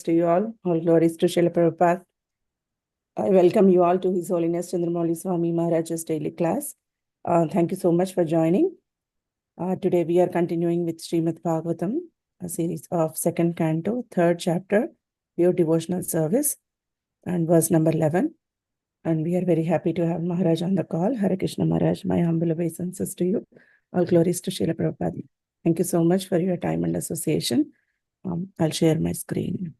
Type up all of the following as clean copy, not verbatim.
to you all glories to Srila Prabhupada. I welcome you all to His Holiness Candramauli Swami Maharaj's daily class. Thank you so much for joining. Today we are continuing with Srimad Bhagavatam, a series of second canto, third chapter, Pure Devotional Service, and verse number 11. And we are very happy to have Maharaj on the call. Hare Krishna Maharaj, my humble obeisances to you. All glories to Srila Prabhupada. Thank you so much for your time and association. I'll share my screen.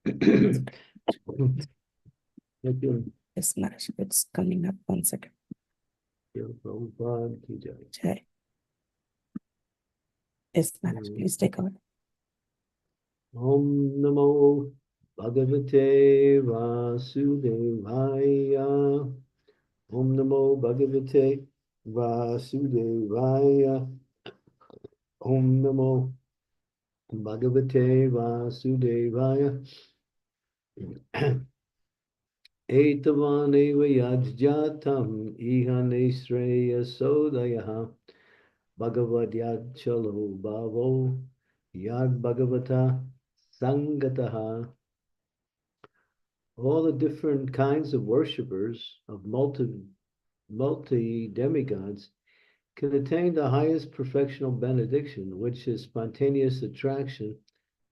Thank you. Yes, Maharaj, it's coming up. 1 second. Jai. Yes, Maharaj, please take over. Om Namo Bhagavate Vasudevaya. Om Namo Bhagavate Vasudevaya. Om Namo Bhagavate Vasudevaya. Etavaneva yajjatam ihane sreya sodayaha Bhagavad Yadchalo Bhavo Yad Bhagavata Sangataha. All the different kinds of worshippers of multi demigods can attain the highest perfectional benediction, which is spontaneous attraction,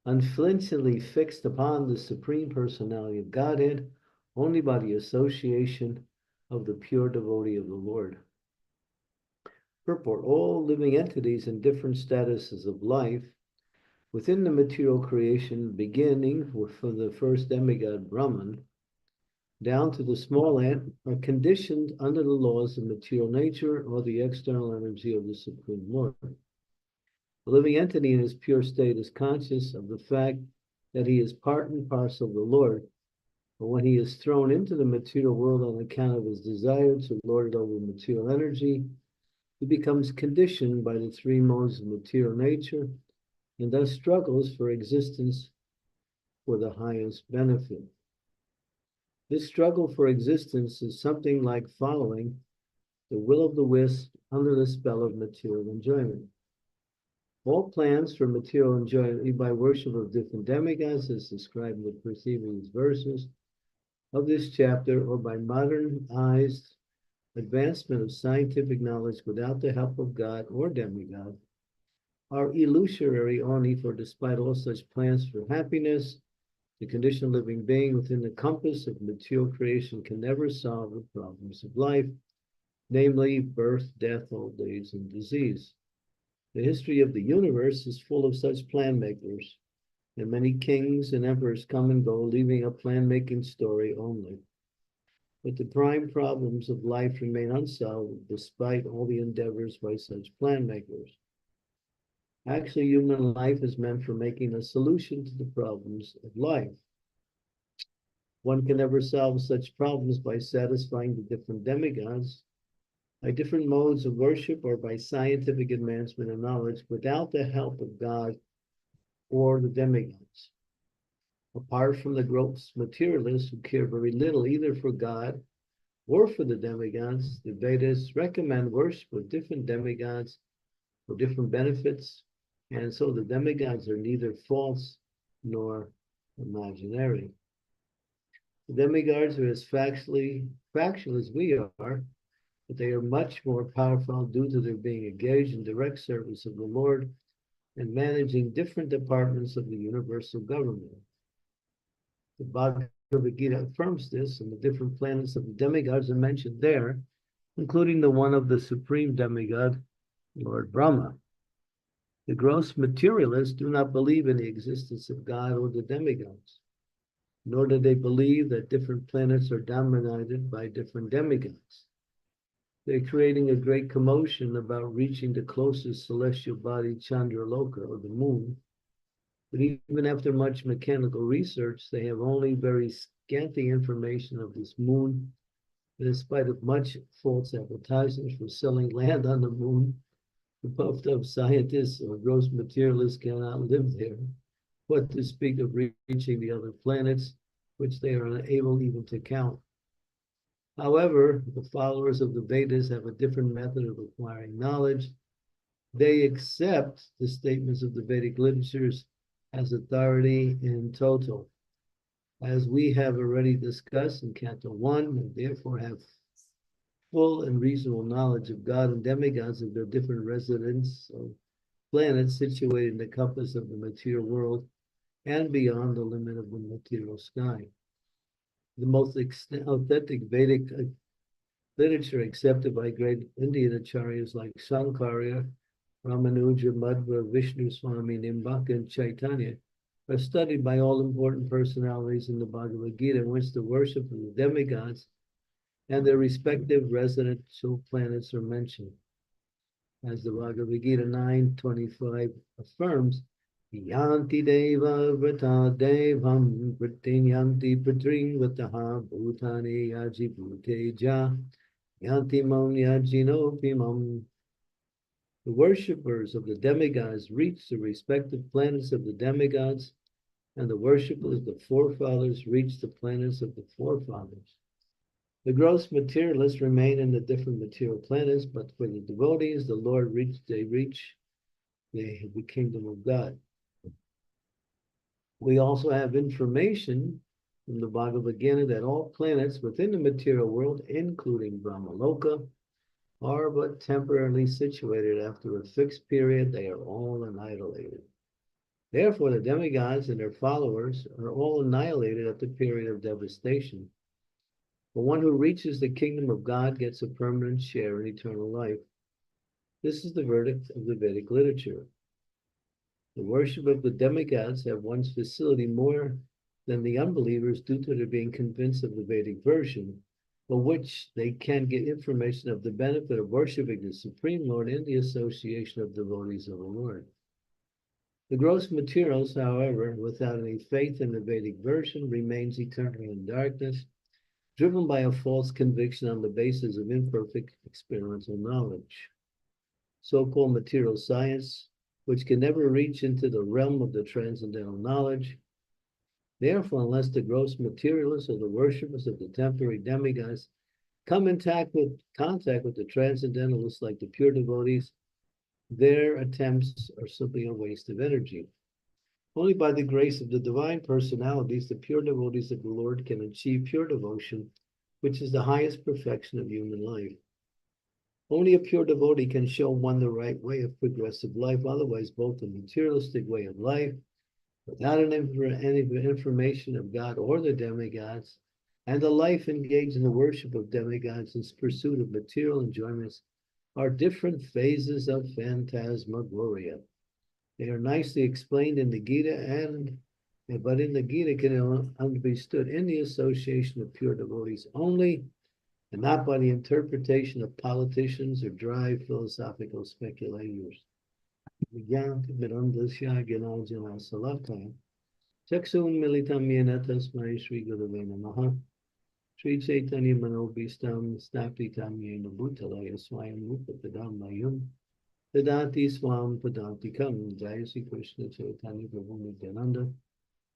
unflinchingly fixed upon the Supreme Personality of Godhead, only by the association of the pure devotee of the Lord. Purport: all living entities in different statuses of life within the material creation, beginning from the first demigod Brahman down to the small ant, are conditioned under the laws of material nature or the external energy of the Supreme Lord. The living entity in his pure state is conscious of the fact that he is part and parcel of the Lord, but when he is thrown into the material world on account of his desire to lord over material energy, he becomes conditioned by the three modes of material nature and thus struggles for existence for the highest benefit. This struggle for existence is something like following the will of the wisp under the spell of material enjoyment. All plans for material enjoyment by worship of different demigods, as described in the preceding verses of this chapter, or by modernized advancement of scientific knowledge without the help of God or demigod, are illusory only, for despite all such plans for happiness, the conditioned living being within the compass of material creation can never solve the problems of life, namely birth, death, old age, and disease. The history of the universe is full of such plan makers, and many kings and emperors come and go, leaving a plan-making story only. But the prime problems of life remain unsolved despite all the endeavors by such plan makers. Actually, human life is meant for making a solution to the problems of life. One can never solve such problems by satisfying the different demigods, by different modes of worship, or by scientific advancement and knowledge without the help of God or the demigods. Apart from the gross materialists who care very little either for God or for the demigods, the Vedas recommend worship of different demigods for different benefits, and so the demigods are neither false nor imaginary. The demigods are as factual as we are, but they are much more powerful due to their being engaged in direct service of the Lord and managing different departments of the universal government. The Bhagavad Gita affirms this, and the different planets of the demigods are mentioned there, including the one of the supreme demigod, Lord Brahma. The gross materialists do not believe in the existence of God or the demigods, nor do they believe that different planets are dominated by different demigods. They're creating a great commotion about reaching the closest celestial body, Chandraloka, or the moon. But even after much mechanical research, they have only very scanty information of this moon. And in spite of much false advertisements for selling land on the moon, the puffed up scientists or gross materialists cannot live there. What to speak of reaching the other planets, which they are unable even to count. However, the followers of the Vedas have a different method of acquiring knowledge. They accept the statements of the Vedic literatures as authority in total. As we have already discussed in Canto 1, and therefore have full and reasonable knowledge of God and demigods of their different residents of planets situated in the compass of the material world and beyond the limit of the material sky. The most authentic Vedic literature accepted by great Indian acharyas like Sankarya, Ramanuja, Madhva, Vishnu Swami, Nimbaka, and Chaitanya are studied by all important personalities in the Bhagavad Gita, in which the worship of the demigods and their respective residential planets are mentioned. As the Bhagavad Gita 9:25 affirms, Yanti Deva Vrata Devam Vritin Yanti Pratring Vrataha Bhutane Yaji Bhuteja Yanti Mam Yajino Pimam. The worshippers of the demigods reach the respective planets of the demigods, and the worshippers of the forefathers reach the planets of the forefathers. The gross materialists remain in the different material planets, but for the devotees, the Lord reach the kingdom of God. We also have information from the Bhagavad Gita that all planets within the material world, including Brahmaloka, are but temporarily situated. After a fixed period, they are all annihilated. Therefore, the demigods and their followers are all annihilated at the period of devastation. The one who reaches the kingdom of God gets a permanent share in eternal life. This is the verdict of the Vedic literature. The worship of the demigods have one's facility more than the unbelievers due to their being convinced of the Vedic version, for which they can get information of the benefit of worshiping the Supreme Lord in the association of devotees of the Lord. The gross materials, however, without any faith in the Vedic version, remains eternally in darkness, driven by a false conviction on the basis of imperfect experimental knowledge. So-called material science, which can never reach into the realm of the transcendental knowledge. Therefore, unless the gross materialists or the worshippers of the temporary demigods come in contact with the transcendentalists like the pure devotees, their attempts are simply a waste of energy. Only by the grace of the divine personalities, the pure devotees of the Lord can achieve pure devotion, which is the highest perfection of human life. Only a pure devotee can show one the right way of progressive life. Otherwise, both the materialistic way of life, without any information of God or the demigods, and the life engaged in the worship of demigods in pursuit of material enjoyments are different phases of phantasmagoria. They are nicely explained in the Gita, but in the Gita can only be understood in the association of pure devotees only, and not by the interpretation of politicians or dry philosophical speculators. Chaksun militam yena tasmai Sri Gurave Namaha. Sri Chaitanya Manobhistam Snapitam Yena Bhutalaya Swayam Rupapadam Mayum. Tadati Swam Padantikam. Jaya Sri Krishna Chaitanya Prabhu Nityananda.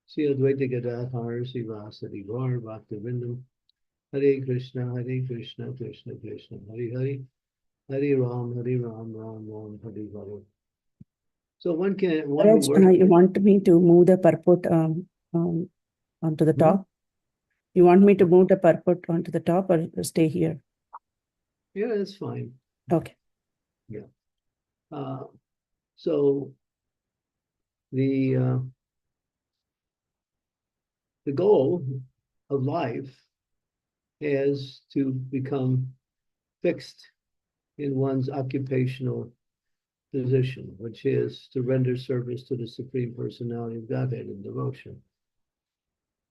Sri Advaita Gadadhar Sri Vasadi Gaur Bhaktivinoda. Hare Krishna, Krishna Krishna, Hare Hare, Hare Ram, Ram Ram, Hare Hare. So one who Raj, you want me to move the purport onto the top? You want me to move the purport onto the top or stay here? Yeah, that's fine. Okay. Yeah. So the goal of life is to become fixed in one's occupational position, which is to render service to the Supreme Personality of Godhead in devotion.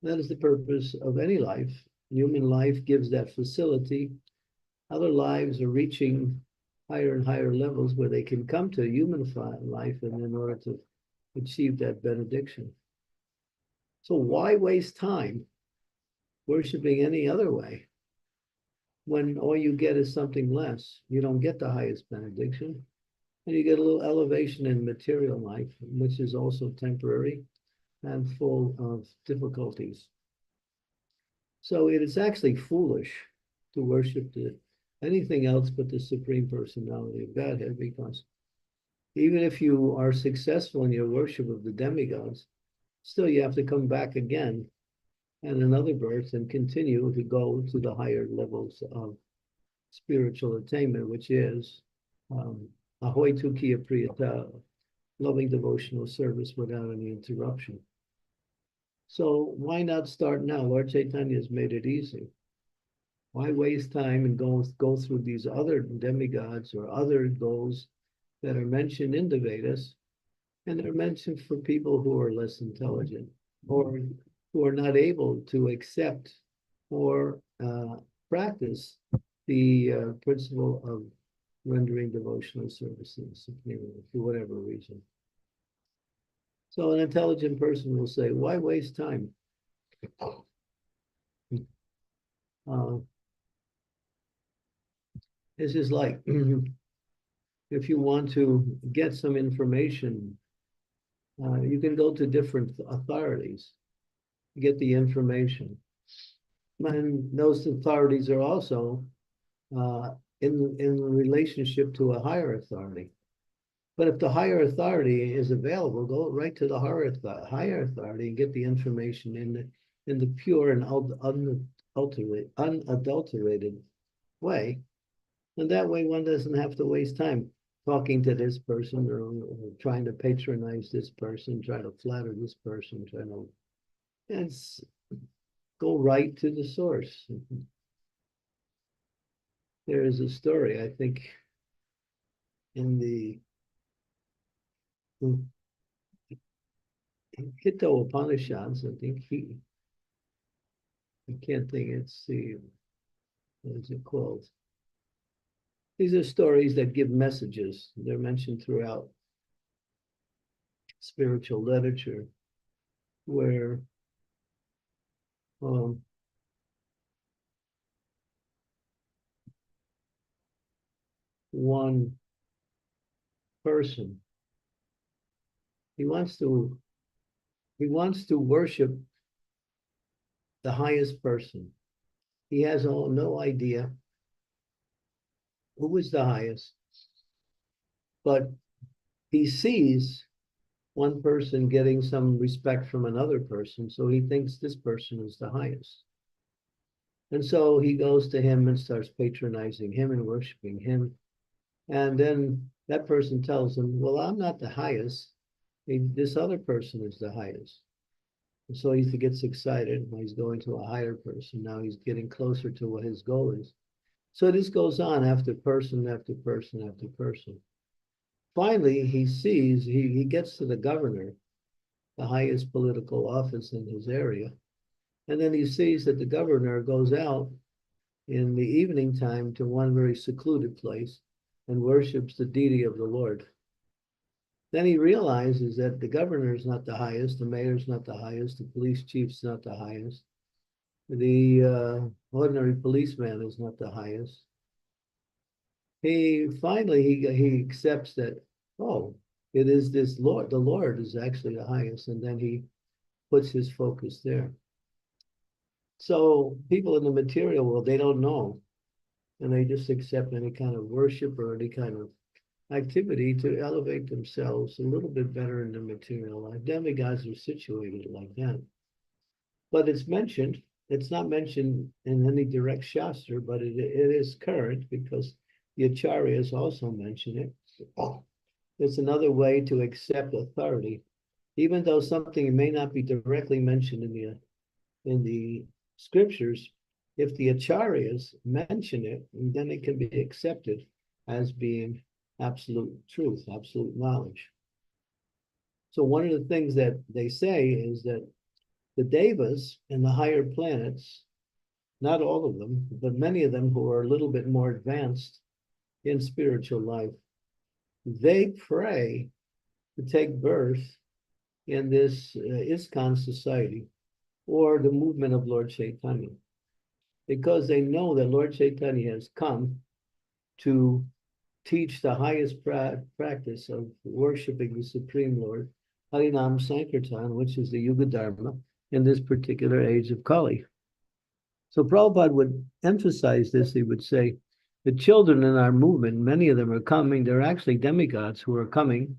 That is the purpose of any life. Human life gives that facility. Other lives are reaching higher and higher levels where they can come to human life and in order to achieve that benediction. So why waste time worshiping any other way when all you get is something less? You don't get the highest benediction, and you get a little elevation in material life, which is also temporary and full of difficulties. So it is actually foolish to worship anything else but the Supreme Personality of Godhead, because even if you are successful in your worship of the demigods, still you have to come back again and another birth and continue to go to the higher levels of spiritual attainment, which is ahoy tukiya priyata, loving devotional service without any interruption. So why not start now? Lord Chaitanya has made it easy. Why waste time and go through these other demigods or other goals that are mentioned in the Vedas, and they're mentioned for people who are less intelligent or who are not able to accept or practice the principle of rendering devotional services for whatever reason. So an intelligent person will say, why waste time? This is like if you want to get some information, you can go to different authorities to get the information. And those authorities are also in relationship to a higher authority. But if the higher authority is available, go right to the higher authority and get the information in the pure and unadulterated way. And that way one doesn't have to waste time talking to this person or trying to patronize this person, trying to flatter this person, it's go right to the source. There is a story, I think, in the Hito Upanishads, I think I can't think, what is it called? These are stories that give messages. They're mentioned throughout spiritual literature, where one person, he wants to worship the highest person. He has no idea who is the highest, but he sees one person getting some respect from another person, so he thinks this person is the highest. And so he goes to him and starts patronizing him and worshiping him. And then that person tells him, well, I'm not the highest. This other person is the highest. And so he gets excited. He's going to a higher person. Now he's getting closer to what his goal is. So this goes on after person after person after person. Finally, he gets to the governor, the highest political office in his area. And then he sees that the governor goes out in the evening time to one very secluded place and worships the deity of the Lord. Then he realizes that the governor is not the highest, the mayor is not the highest, the police chief's not the highest, the ordinary policeman is not the highest. He accepts that, oh, it is this Lord. The Lord is actually the highest, and then he puts his focus there. So people in the material world, they don't know, and they just accept any kind of worship or any kind of activity to elevate themselves a little bit better in the material life. Demigods are situated like that. But it's mentioned, it's not mentioned in any direct shastra, but it is current because the acharyas also mention it. It's another way to accept authority, even though something may not be directly mentioned in the scriptures. If the acharyas mention it, then it can be accepted as being absolute truth, absolute knowledge. So one of the things that they say is that the devas and the higher planets, not all of them, but many of them who are a little bit more advanced in spiritual life, they pray to take birth in this ISKCON society or the movement of Lord Chaitanya, because they know that Lord Chaitanya has come to teach the highest practice of worshiping the Supreme Lord, Harinam Sankirtan, which is the Yuga Dharma in this particular age of Kali. So Prabhupada would emphasize this. He would say, the children in our movement, many of them are coming, they're actually demigods who are coming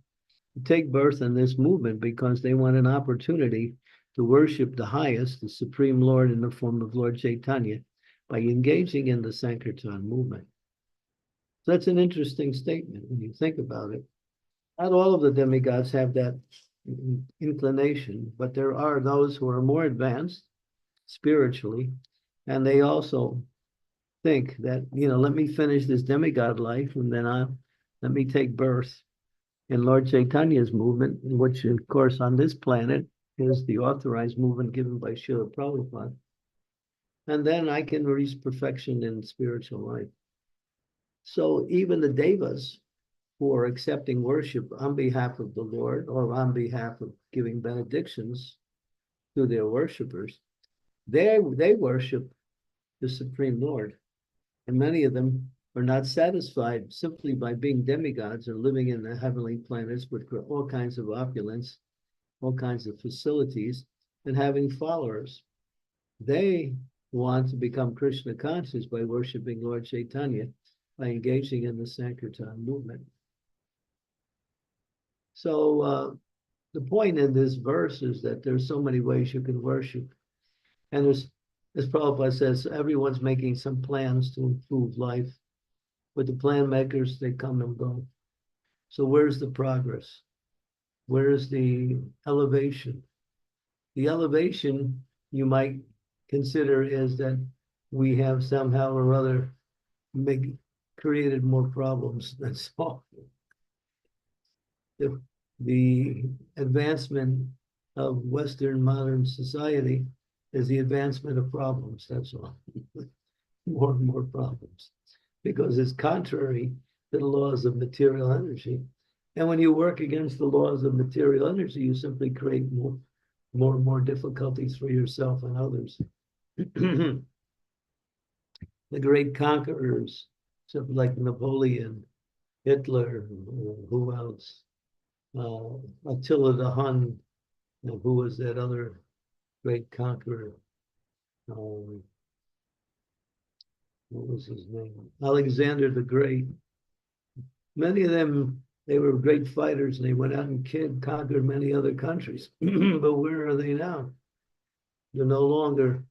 take birth in this movement because they want an opportunity to worship the highest, the Supreme Lord in the form of Lord Chaitanya, by engaging in the Sankirtan movement. So that's an interesting statement when you think about it. Not all of the demigods have that inclination, but there are those who are more advanced spiritually, and they also think that, let me finish this demigod life and then let me take birth in Lord Chaitanya's movement, which of course on this planet is the authorized movement given by Srila Prabhupada. And then I can reach perfection in spiritual life. So even the devas who are accepting worship on behalf of the Lord or on behalf of giving benedictions to their worshipers, they worship the Supreme Lord. And many of them are not satisfied simply by being demigods or living in the heavenly planets with all kinds of opulence, all kinds of facilities, and having followers. They want to become Krishna conscious by worshiping Lord Chaitanya, by engaging in the Sankirtan movement. So the point in this verse is that there's so many ways you can worship. And there's, as Prabhupada says, everyone's making some plans to improve life. But the plan makers, they come and go. So where's the progress? Where's the elevation? The elevation you might consider is that we have somehow or other created more problems than solved. The advancement of Western modern society is the advancement of problems, that's all. More and more problems, because it's contrary to the laws of material energy. And when you work against the laws of material energy, you simply create more and more difficulties for yourself and others. The great conquerors, something like Napoleon, Hitler, who else? Attila the Hun, who was that other great conqueror? What was his name? Alexander the Great. Many of them, they were great fighters and they went out and conquered many other countries. But where are they now? They're no longer,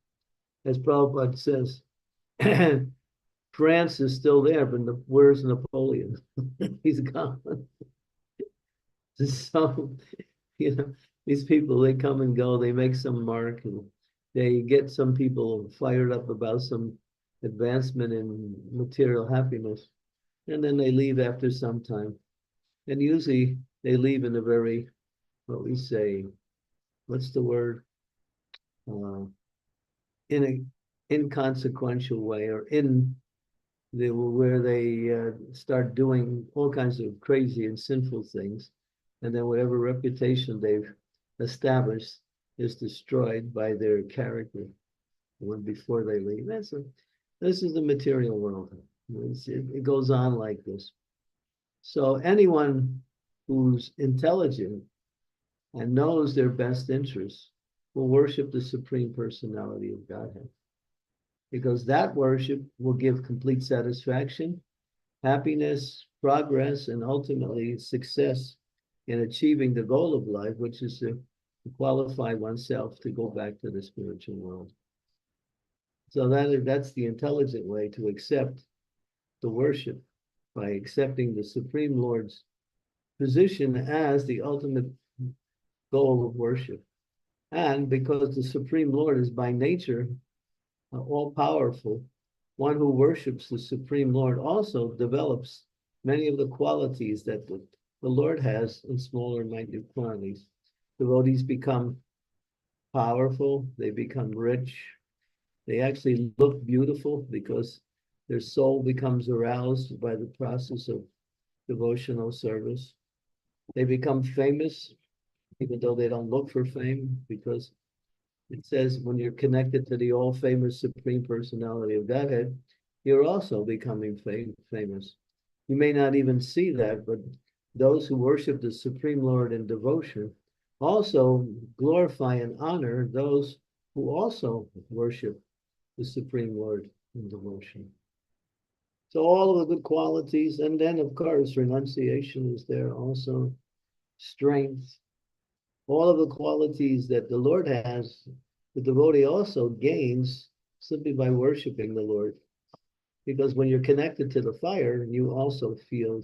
as Prabhupada says, France is still there, but where's Napoleon? He's gone. So, these people, they come and go, they make some mark, and they get some people fired up about some advancement in material happiness, and then they leave after some time. And usually they leave in a very, what we say, what's the word? In an inconsequential way, or where they start doing all kinds of crazy and sinful things. And then whatever reputation they've established is destroyed by their character before they leave. This is the material world. It goes on like this. So anyone who's intelligent and knows their best interests will worship the Supreme Personality of Godhead, because that worship will give complete satisfaction, happiness, progress, and ultimately success in achieving the goal of life, which is to qualify oneself to go back to the spiritual world. So that's the intelligent way to accept the worship, by accepting the Supreme Lord's position as the ultimate goal of worship. And because the Supreme Lord is by nature all-powerful, one who worships the Supreme Lord also develops many of the qualities that the Lord has in smaller and minute quantities. Devotees become powerful, they become rich, they actually look beautiful because their soul becomes aroused by the process of devotional service. They become famous, even though they don't look for fame, because it says when you're connected to the all-famous Supreme Personality of Godhead, you're also becoming famous. You may not even see that, but those who worship the Supreme Lord in devotion also glorify and honor those who also worship the Supreme Lord in devotion. So all of the good qualities, and then of course renunciation is there also. strength, all of the qualities that the Lord has, the devotee also gains simply by worshiping the Lord. Because when you're connected to the fire, you also feel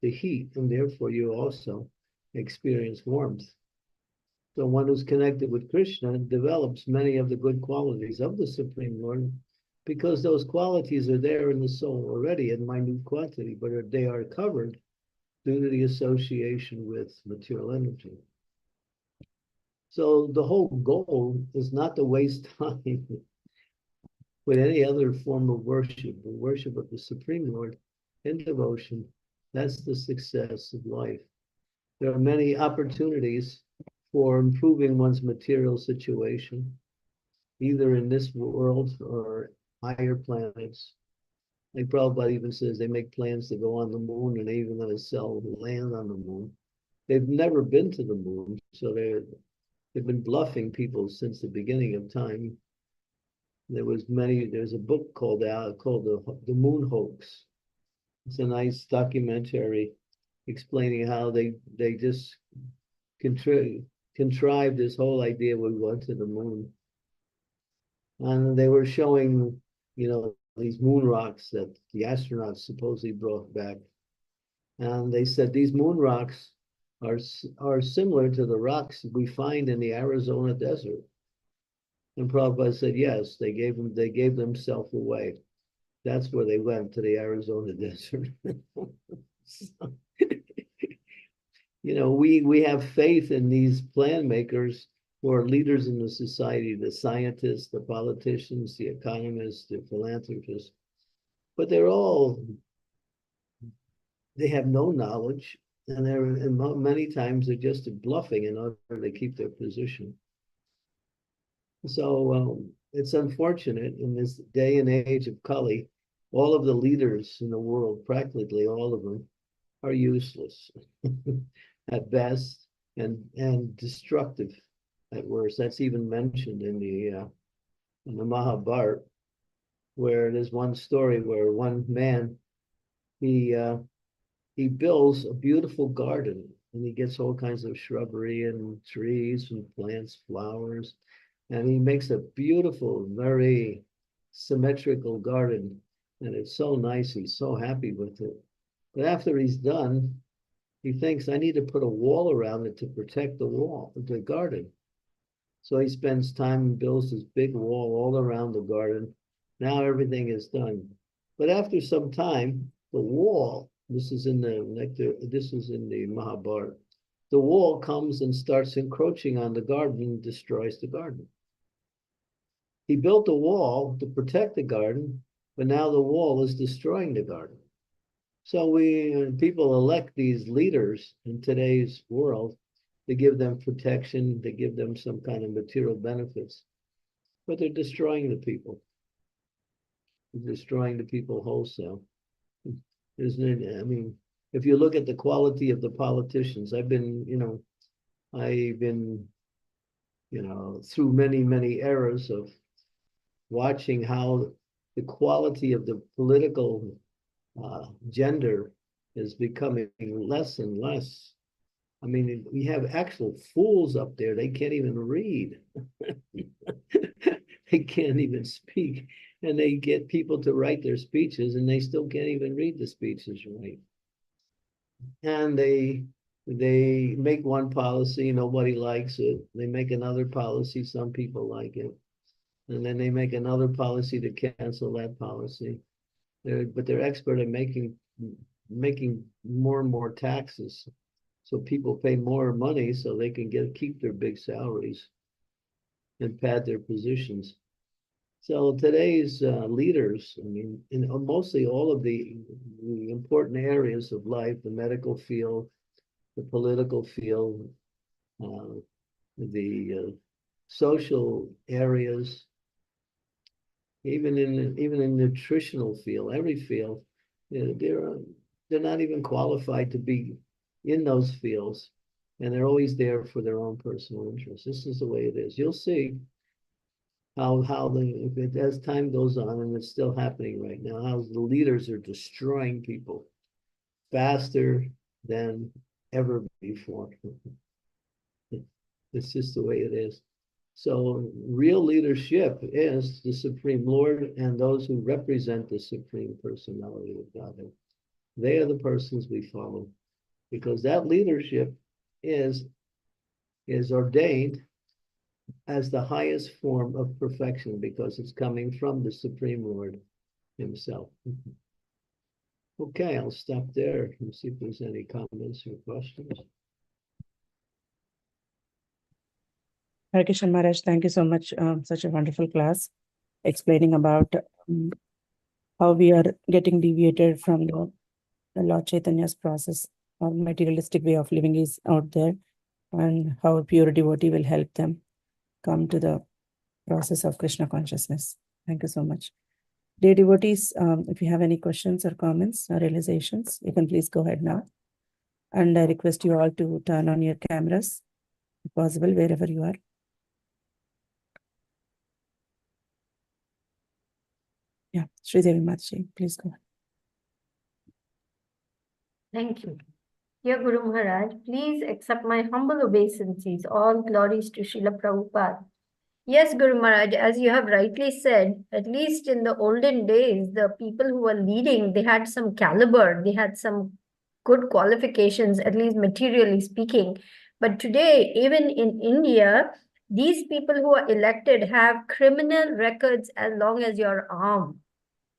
the heat, and therefore you also experience warmth. So one who's connected with Krishna develops many of the good qualities of the Supreme Lord, because those qualities are there in the soul already in minute quantity, but they are covered due to the association with material energy. So the whole goal is not to waste time with any other form of worship, the worship of the Supreme Lord in devotion. That's the success of life. There are many opportunities for improving one's material situation, either in this world or higher planets. Like Prabhupada even says they make plans to go on the moon, and they even going to sell land on the moon. They've never been to the moon, so they've been bluffing people since the beginning of time. There's a book called the Moon Hoax. It's a nice documentary explaining how they just contrived this whole idea we went to the moon. And they were showing, these moon rocks that the astronauts supposedly brought back. And they said these moon rocks are similar to the rocks we find in the Arizona desert. And Prabhupada said, yes, they gave themselves away. That's where they went, to the Arizona desert. So, we have faith in these plan makers who are leaders in the society, the scientists, the politicians, the economists, the philanthropists, but they have no knowledge, and many times they're just bluffing in order to keep their position. So it's unfortunate in this day and age of Kali, all of the leaders in the world, practically all of them, are useless at best and destructive at worst. That's even mentioned in the Mahabharata, where there's one story where one man he builds a beautiful garden, and he gets all kinds of shrubbery and trees and plants, flowers, and he makes a beautiful, very symmetrical garden, and it's so nice. He's so happy with it. But after he's done, he thinks, I need to put a wall around it to protect the garden. So he spends time and builds this big wall all around the garden. Now everything is done. But after some time, the wall, this is in the Mahabharata, the wall comes and starts encroaching on the garden and destroys the garden. He built a wall to protect the garden, but now the wall is destroying the garden. So people elect these leaders in today's world to give them protection, to give them some kind of material benefits, but they're destroying the people. They're destroying the people wholesale. Isn't it? I mean, if you look at the quality of the politicians, I've been through many, many eras of watching how the quality of the political gender is becoming less and less. I mean, we have actual fools up there. They can't even read. They can't even speak. And they get people to write their speeches, and they still can't even read the speeches right. And they make one policy, nobody likes it. They make another policy, some people like it. And then they make another policy to cancel that policy. But they're expert at making more and more taxes. So people pay more money so they can keep their big salaries and pad their positions. So today's leaders, I mean, in mostly all of the important areas of life, the medical field, the political field, the social areas, even in nutritional field, every field, they're not even qualified to be in those fields, and they're always there for their own personal interests. This is the way it is. You'll see as time goes on, and it's still happening right now, how the leaders are destroying people faster than ever before. It's just the way it is. So real leadership is the Supreme Lord and those who represent the Supreme Personality of Godhead. They are the persons we follow, because that leadership is ordained as the highest form of perfection, because it's coming from the Supreme Lord himself. Okay, I'll stop there and see if there's any comments or questions. Hare Krishna Maharaj, thank you so much. Such a wonderful class explaining about how we are getting deviated from the Lord Chaitanya's process or materialistic way of living is out there, and how a pure devotee will help them come to the process of Krishna consciousness. Thank you so much. Dear devotees, if you have any questions or comments or realizations, you can please go ahead now. And I request you all to turn on your cameras, if possible, wherever you are. Yeah, Sridevi Mataji, please go ahead. Thank you. Dear Guru Maharaj, please accept my humble obeisances. All glories to Srila Prabhupada. Yes, Guru Maharaj, as you have rightly said, at least in the olden days, the people who were leading, they had some caliber, they had some good qualifications, at least materially speaking. But today, even in India, these people who are elected have criminal records as long as your arm.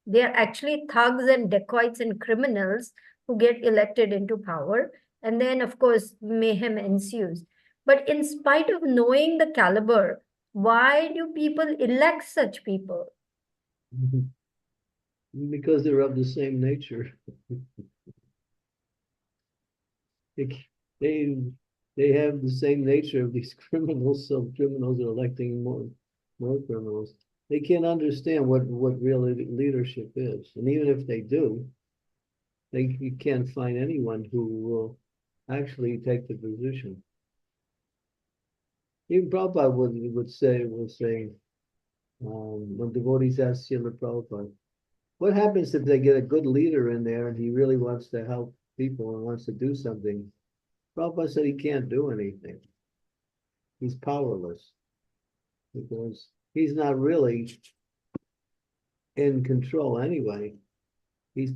They are actually thugs and dacoits and criminals who get elected into power. And then, of course, mayhem ensues. But in spite of knowing the caliber, why do people elect such people? Because they're of the same nature. they they have the same nature of these criminals, so criminals are electing more criminals. They can't understand what real leadership is. And even if they do, you can't find anyone who will actually take the position. Even Prabhupada would say, when devotees ask Srila Prabhupada, what happens if they get a good leader in there and he really wants to help people and wants to do something? Prabhupada said he can't do anything. He's powerless because he's not really in control anyway. He's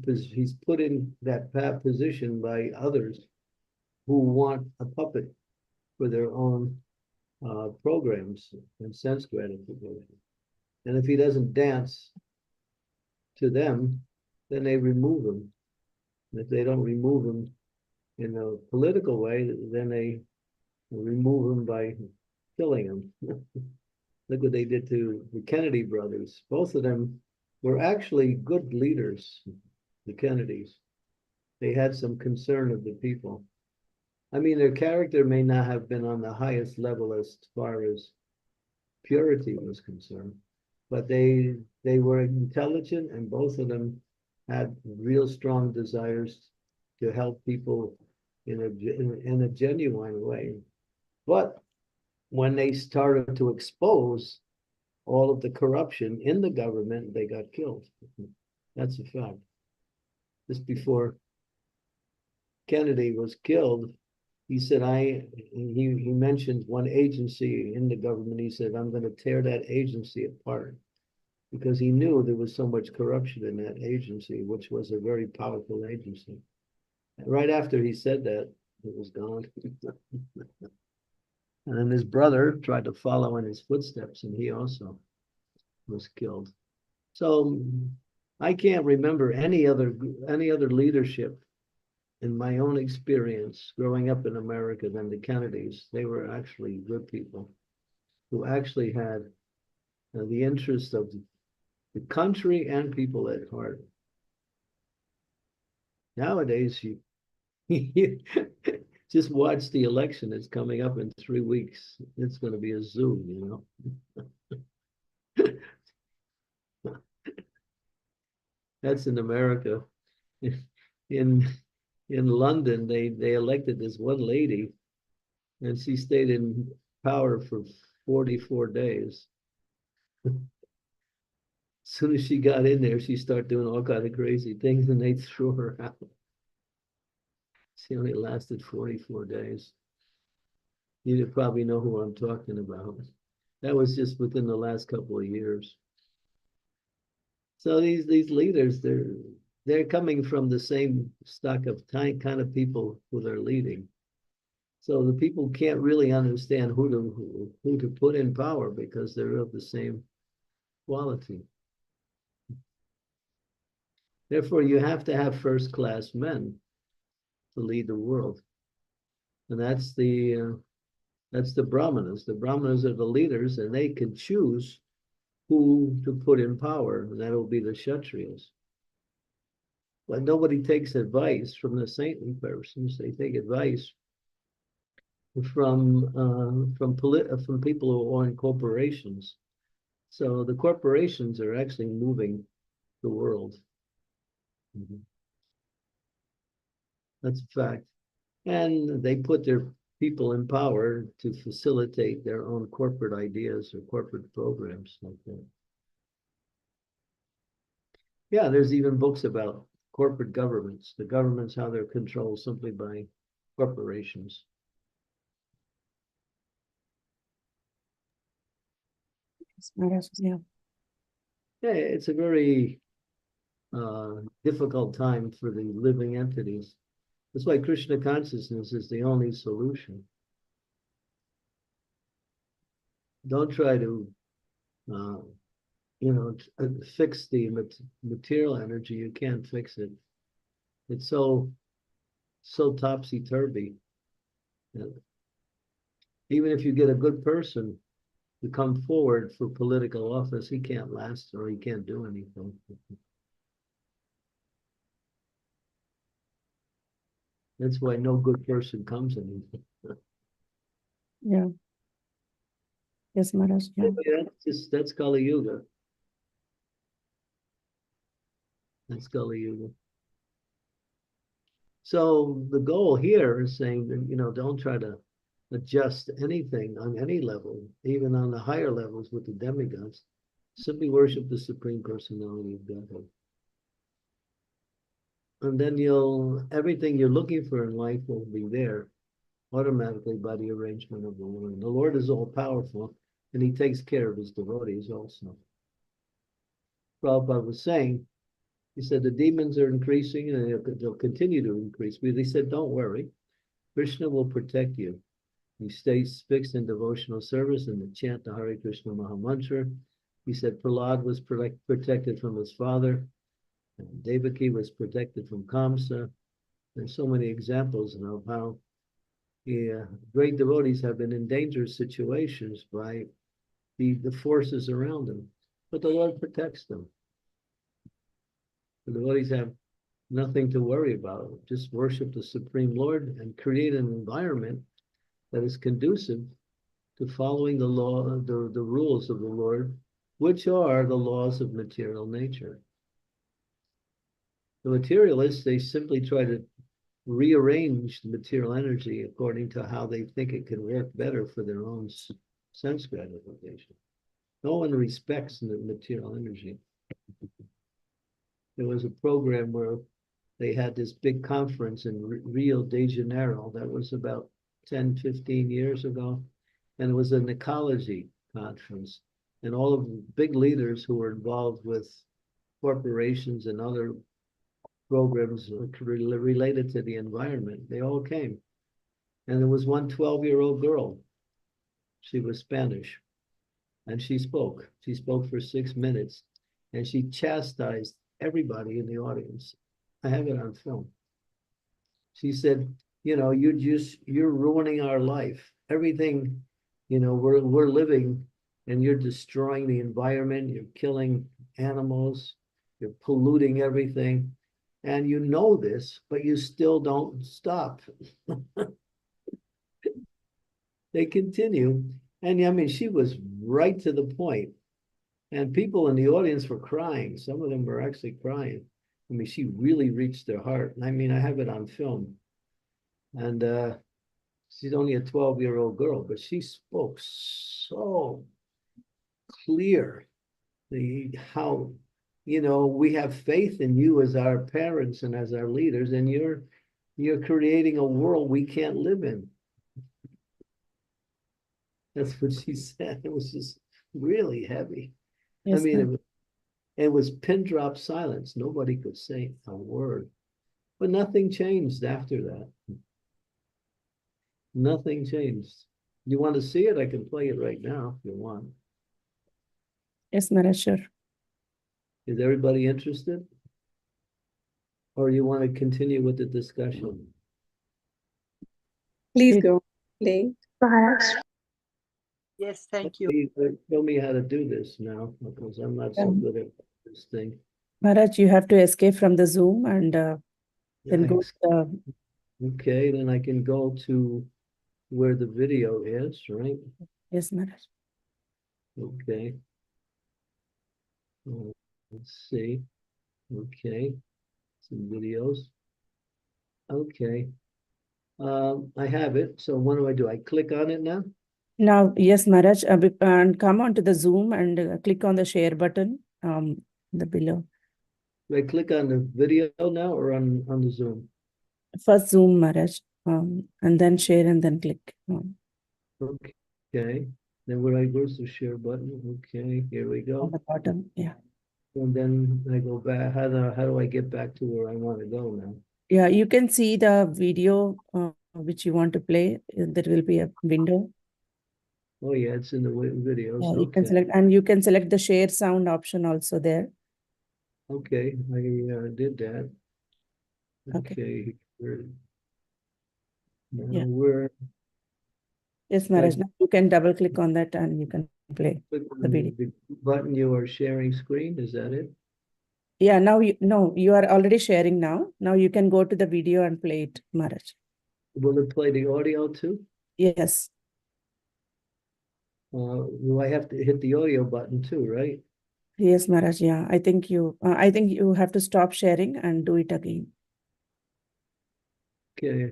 put in that position by others who want a puppet for their own programs and sense gratification. And if he doesn't dance to them, then they remove him. And if they don't remove him in a political way, then they remove him by killing him. Look what they did to the Kennedy brothers. Both of them were actually good leaders, the Kennedys. They had some concern of the people. I mean, their character may not have been on the highest level as far as purity was concerned, but they were intelligent, and both of them had real strong desires to help people in a genuine way. But when they started to expose all of the corruption in the government, they got killed. That's a fact. Just before Kennedy was killed, he said, he mentioned one agency in the government. He said, I'm going to tear that agency apart, because he knew there was so much corruption in that agency, which was a very powerful agency. And right after he said that, it was gone. And then his brother tried to follow in his footsteps, and he also was killed. So I can't remember any other leadership in my own experience growing up in America than the Kennedys. They were actually good people who actually had the interest of the country and people at heart. Nowadays, you just watch the election. It's coming up in 3 weeks. It's going to be a zoo, you know. That's in America. In London, they elected this one lady, and she stayed in power for 44 days. As soon as she got in there, she started doing all kinds of crazy things, and they threw her out. She only lasted 44 days. You probably know who I'm talking about. That was just within the last couple of years. So these leaders, they're coming from the same stock of kind of people who they're leading. So the people can't really understand who to put in power because they're of the same quality. Therefore, you have to have first-class men to lead the world, and that's the brahmanas. The brahmanas are the leaders, and they can choose who to put in power, and that'll be the kshatriyas. But nobody takes advice from the saintly persons. They take advice from people who own corporations. So the corporations are actually moving the world. That's a fact. And they put their people in power to facilitate their own corporate ideas or corporate programs like that. Yeah, there's even books about corporate governments, the governments, how they're controlled simply by corporations. Yeah. Yeah, it's a very difficult time for the living entities. That's why Krishna consciousness is the only solution. Don't try to, fix the material energy. You can't fix it. It's so topsy-turvy. Even if you get a good person to come forward for political office, he can't last or he can't do anything. That's why no good person comes in. Yeah. Yes, Maharaj. Yeah. That's Kali Yuga. That's Kali Yuga. So the goal here is saying that, don't try to adjust anything on any level, even on the higher levels with the demigods. Simply worship the Supreme Personality of Godhead. And then everything you're looking for in life will be there automatically by the arrangement of the Lord. The Lord is all powerful, and he takes care of his devotees also. Prabhupada was saying, he said the demons are increasing and they'll continue to increase. But he said, don't worry, Krishna will protect you. He stays fixed in devotional service and to chant the Hare Krishna Maha Mantra. He said Prahlad was protected from his father. And Devaki was protected from Kamsa. There's so many examples of how great devotees have been in dangerous situations by the forces around them. But the Lord protects them. The devotees have nothing to worry about. Just worship the Supreme Lord and create an environment that is conducive to following the law, the rules of the Lord, which are the laws of material nature. The materialists, they simply try to rearrange the material energy according to how they think it can work better for their own sense gratification. No one respects the material energy. There was a program where they had this big conference in Rio de Janeiro. That was about 10, 15 years ago. And it was an ecology conference. And all of the big leaders who were involved with corporations and other programs related to the environment, they all came. And there was one 12-year-old girl. She was Spanish. And she spoke. She spoke for 6 minutes. And she chastised everybody in the audience. I have it on film. She said, you're ruining our life. Everything, we're living, and you're destroying the environment. You're killing animals. You're polluting everything. And you know this, but you still don't stop. They continue. And I mean, she was right to the point. And people in the audience were crying. Some of them were actually crying. I mean, she really reached their heart. And I mean, I have it on film. And she's only a 12-year-old girl, but she spoke so clear how, we have faith in you as our parents and as our leaders, and you're You're creating a world we can't live in. That's what she said. It was just really heavy. I Yes, mean, ma'am. it was pin drop silence. Nobody could say a word. But nothing changed after that. Nothing changed. You want to see it? I can play it right now if you want. Yes, Maharaj, sure. Is everybody interested? Or you want to continue with the discussion? Please It- go. Play. Maharaj. Yes, thank you. Show me how to do this now, because I'm not so good at this thing. Maharaj, you have to escape from the Zoom and then go to the, Okay, then I can go to where the video is, right? yes, Maharaj. Okay. Let's see. Okay. Some videos. Okay. I have it. So what do? I click on it now? Now, yes, Maharaj, and come onto the Zoom and click on the share button the below. Do I click on the video now or on the Zoom? First Zoom, Maharaj, and then share and then click. Okay. Then where's the share button? Okay, here we On go. the bottom, yeah. And then I go back. How do I get back to where I want to go now? Yeah, you can see the video which you want to play. There will be a window. Oh yeah, it's in the videos. Yeah, you can Okay. select, and you can select the share sound option also there. Okay, I did that. Okay. Okay. Now Yeah. we're Yes, Maharaj. Now you can double click on that and you can play click the on video. the button you are sharing screen. Is that it? Yeah, now you are already sharing now. Now you can go to the video and play it, Maharaj. Will it play the audio too? Yes. Do I have to hit the audio button too, right? Yes, Maharaj. Yeah, I think you have to stop sharing and do it again. Okay.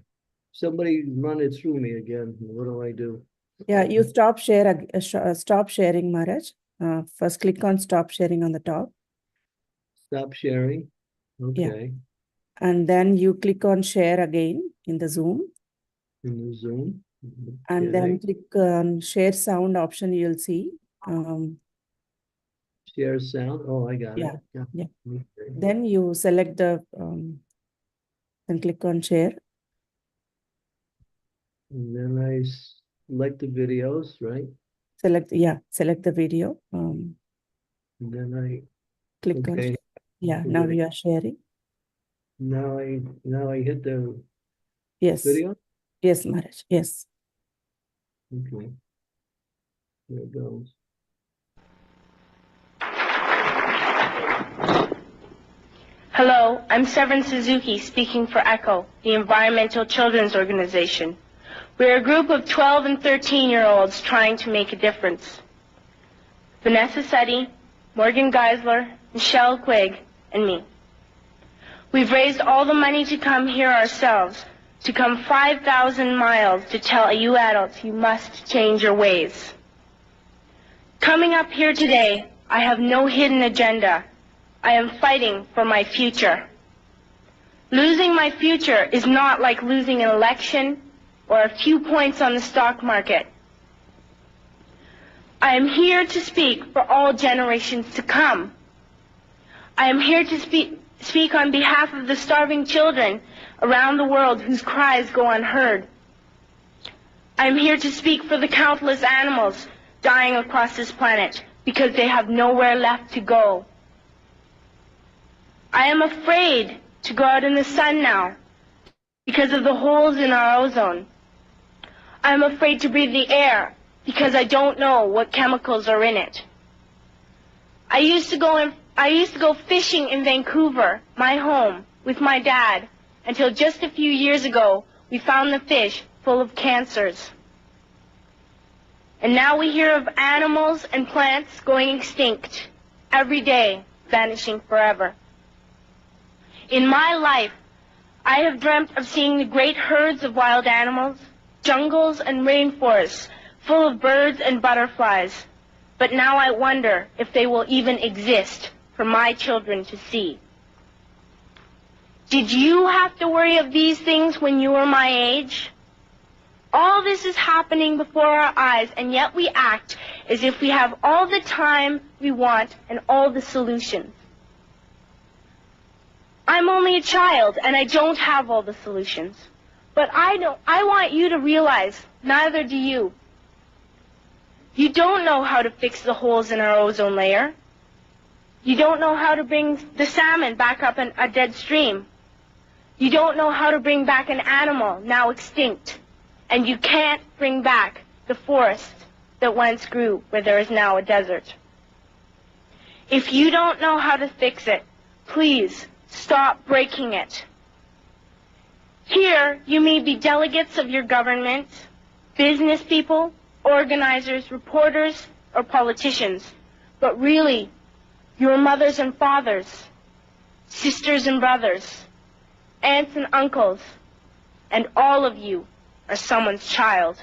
Somebody run it through me again. What do I do? Yeah, you stop sharing, Maharaj. First click on stop sharing on the top. Stop sharing. Yeah. Okay. And then you click on share again in the Zoom. In the Zoom. And then click on share sound option, you'll see. Share sound. Oh, I got Yeah. it. Yeah. Okay. Then you select the, and click on share. And then I select the videos, right? Select the video. And then I Click on okay. share. Yeah, The now video. you are sharing. Now I hit the Yes. video. Yes, Maharaj. Yes. Okay. There it goes. Hello, I'm Severin Suzuki speaking for ECHO, the Environmental Children's Organization. We're a group of 12 and 13-year-olds trying to make a difference. Vanessa Seti, Morgan Geisler, Michelle Quigg, and me. We've raised all the money to come here ourselves, to come 5,000 miles to tell you adults you must change your ways. Coming up here today, I have no hidden agenda. I am fighting for my future. Losing my future is not like losing an election or a few points on the stock market. I am here to speak for all generations to come. I am here to speak on behalf of the starving children around the world whose cries go unheard. I am here to speak for the countless animals dying across this planet because they have nowhere left to go. I am afraid to go out in the sun now because of the holes in our ozone. I am afraid to breathe the air because I don't know what chemicals are in it. I used to go fishing in Vancouver, my home, with my dad, until just a few years ago we found the fish full of cancers. And now we hear of animals and plants going extinct, every day vanishing forever. In my life, I have dreamt of seeing the great herds of wild animals, jungles and rainforests full of birds and butterflies. But now I wonder if they will even exist for my children to see. Did you have to worry of these things when you were my age? All this is happening before our eyes, and yet we act as if we have all the time we want and all the solutions. I'm only a child, and I don't have all the solutions. But I want you to realize, neither do you. You don't know how to fix the holes in our ozone layer. You don't know how to bring the salmon back up in a dead stream. You don't know how to bring back an animal now extinct. And you can't bring back the forest that once grew where there is now a desert. If you don't know how to fix it, please stop breaking it. Here, you may be delegates of your government, business people, organizers, reporters, or politicians, but really, your mothers and fathers, sisters and brothers, aunts and uncles, and all of you are someone's child.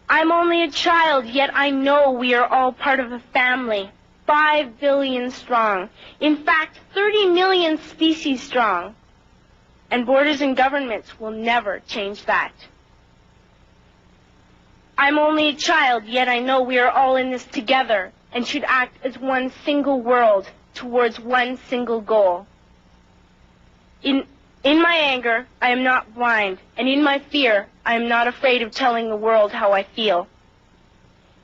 I'm only a child, yet I know we are all part of a family, 5 billion strong. In fact, 30 million species strong. And borders and governments will never change that. I'm only a child, yet I know we are all in this together and should act as one single world towards one single goal. In my anger, I am not blind, and in my fear, I am not afraid of telling the world how I feel.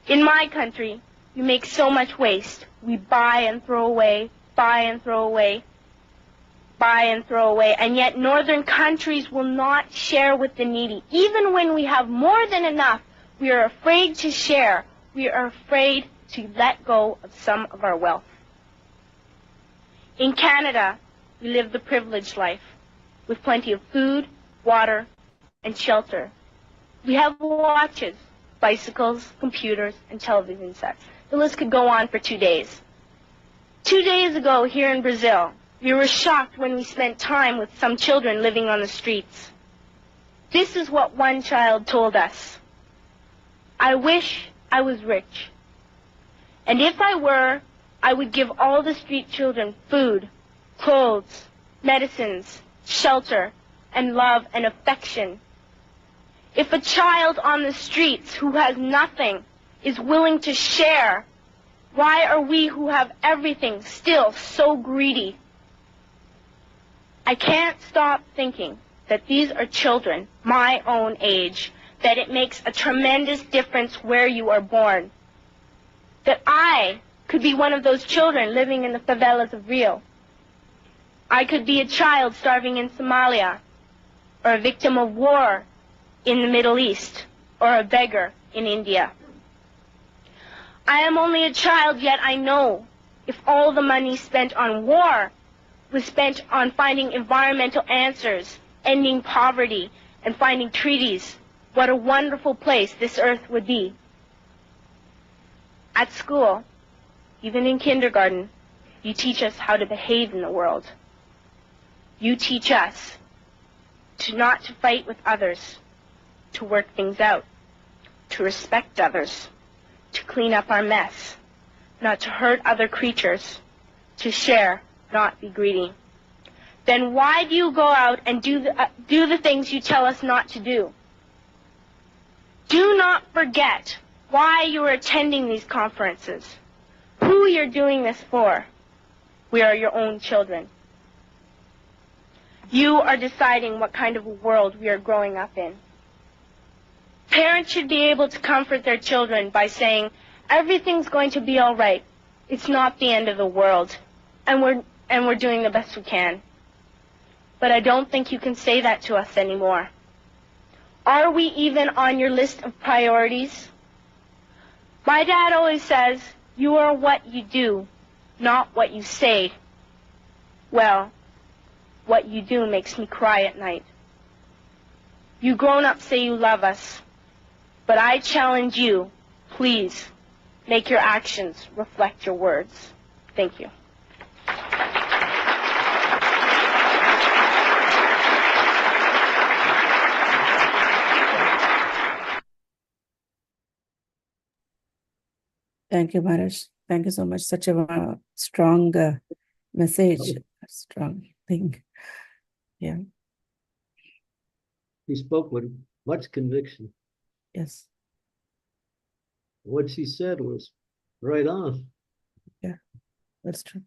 In my country, we make so much waste. We buy and throw away, buy and throw away, buy and throw away, and yet northern countries will not share with the needy. Even when we have more than enough, we are afraid to share. We are afraid to let go of some of our wealth. In Canada, we live the privileged life, with plenty of food, water, and shelter. We have watches, bicycles, computers, and television sets. The list could go on for 2 days. 2 days ago, here in Brazil, we were shocked when we spent time with some children living on the streets. This is what one child told us. I wish I was rich. And if I were, I would give all the street children food, clothes, medicines, shelter, and love and affection. If a child on the streets who has nothing is willing to share, why are we who have everything still so greedy? I can't stop thinking that these are children my own age, that it makes a tremendous difference where you are born. That I could be one of those children living in the favelas of Rio. I could be a child starving in Somalia, or a victim of war in the Middle East, or a beggar in India. I am only a child, yet I know if all the money spent on war was spent on finding environmental answers, ending poverty, and finding treaties, what a wonderful place this earth would be. At school, even in kindergarten, you teach us how to behave in the world. You teach us not to fight with others, to work things out, to respect others, to clean up our mess, not to hurt other creatures, to share, not be greedy. Then why do you go out and do the things you tell us not to do? Do not forget why you are attending these conferences, who you're doing this for. We are your own children. You are deciding what kind of a world we are growing up in. Parents should be able to comfort their children by saying, everything's going to be all right. It's not the end of the world, and we're doing the best we can. But I don't think you can say that to us anymore. Are we even on your list of priorities? My dad always says, you are what you do, not what you say. Well, what you do makes me cry at night. You grown-ups say you love us, but I challenge you, please, make your actions reflect your words. Thank you. Thank you, Maharaj. Thank you so much. Such a strong message. Strong. thing. Yeah. He spoke with much conviction. Yes. What she said was right on. Yeah, that's true.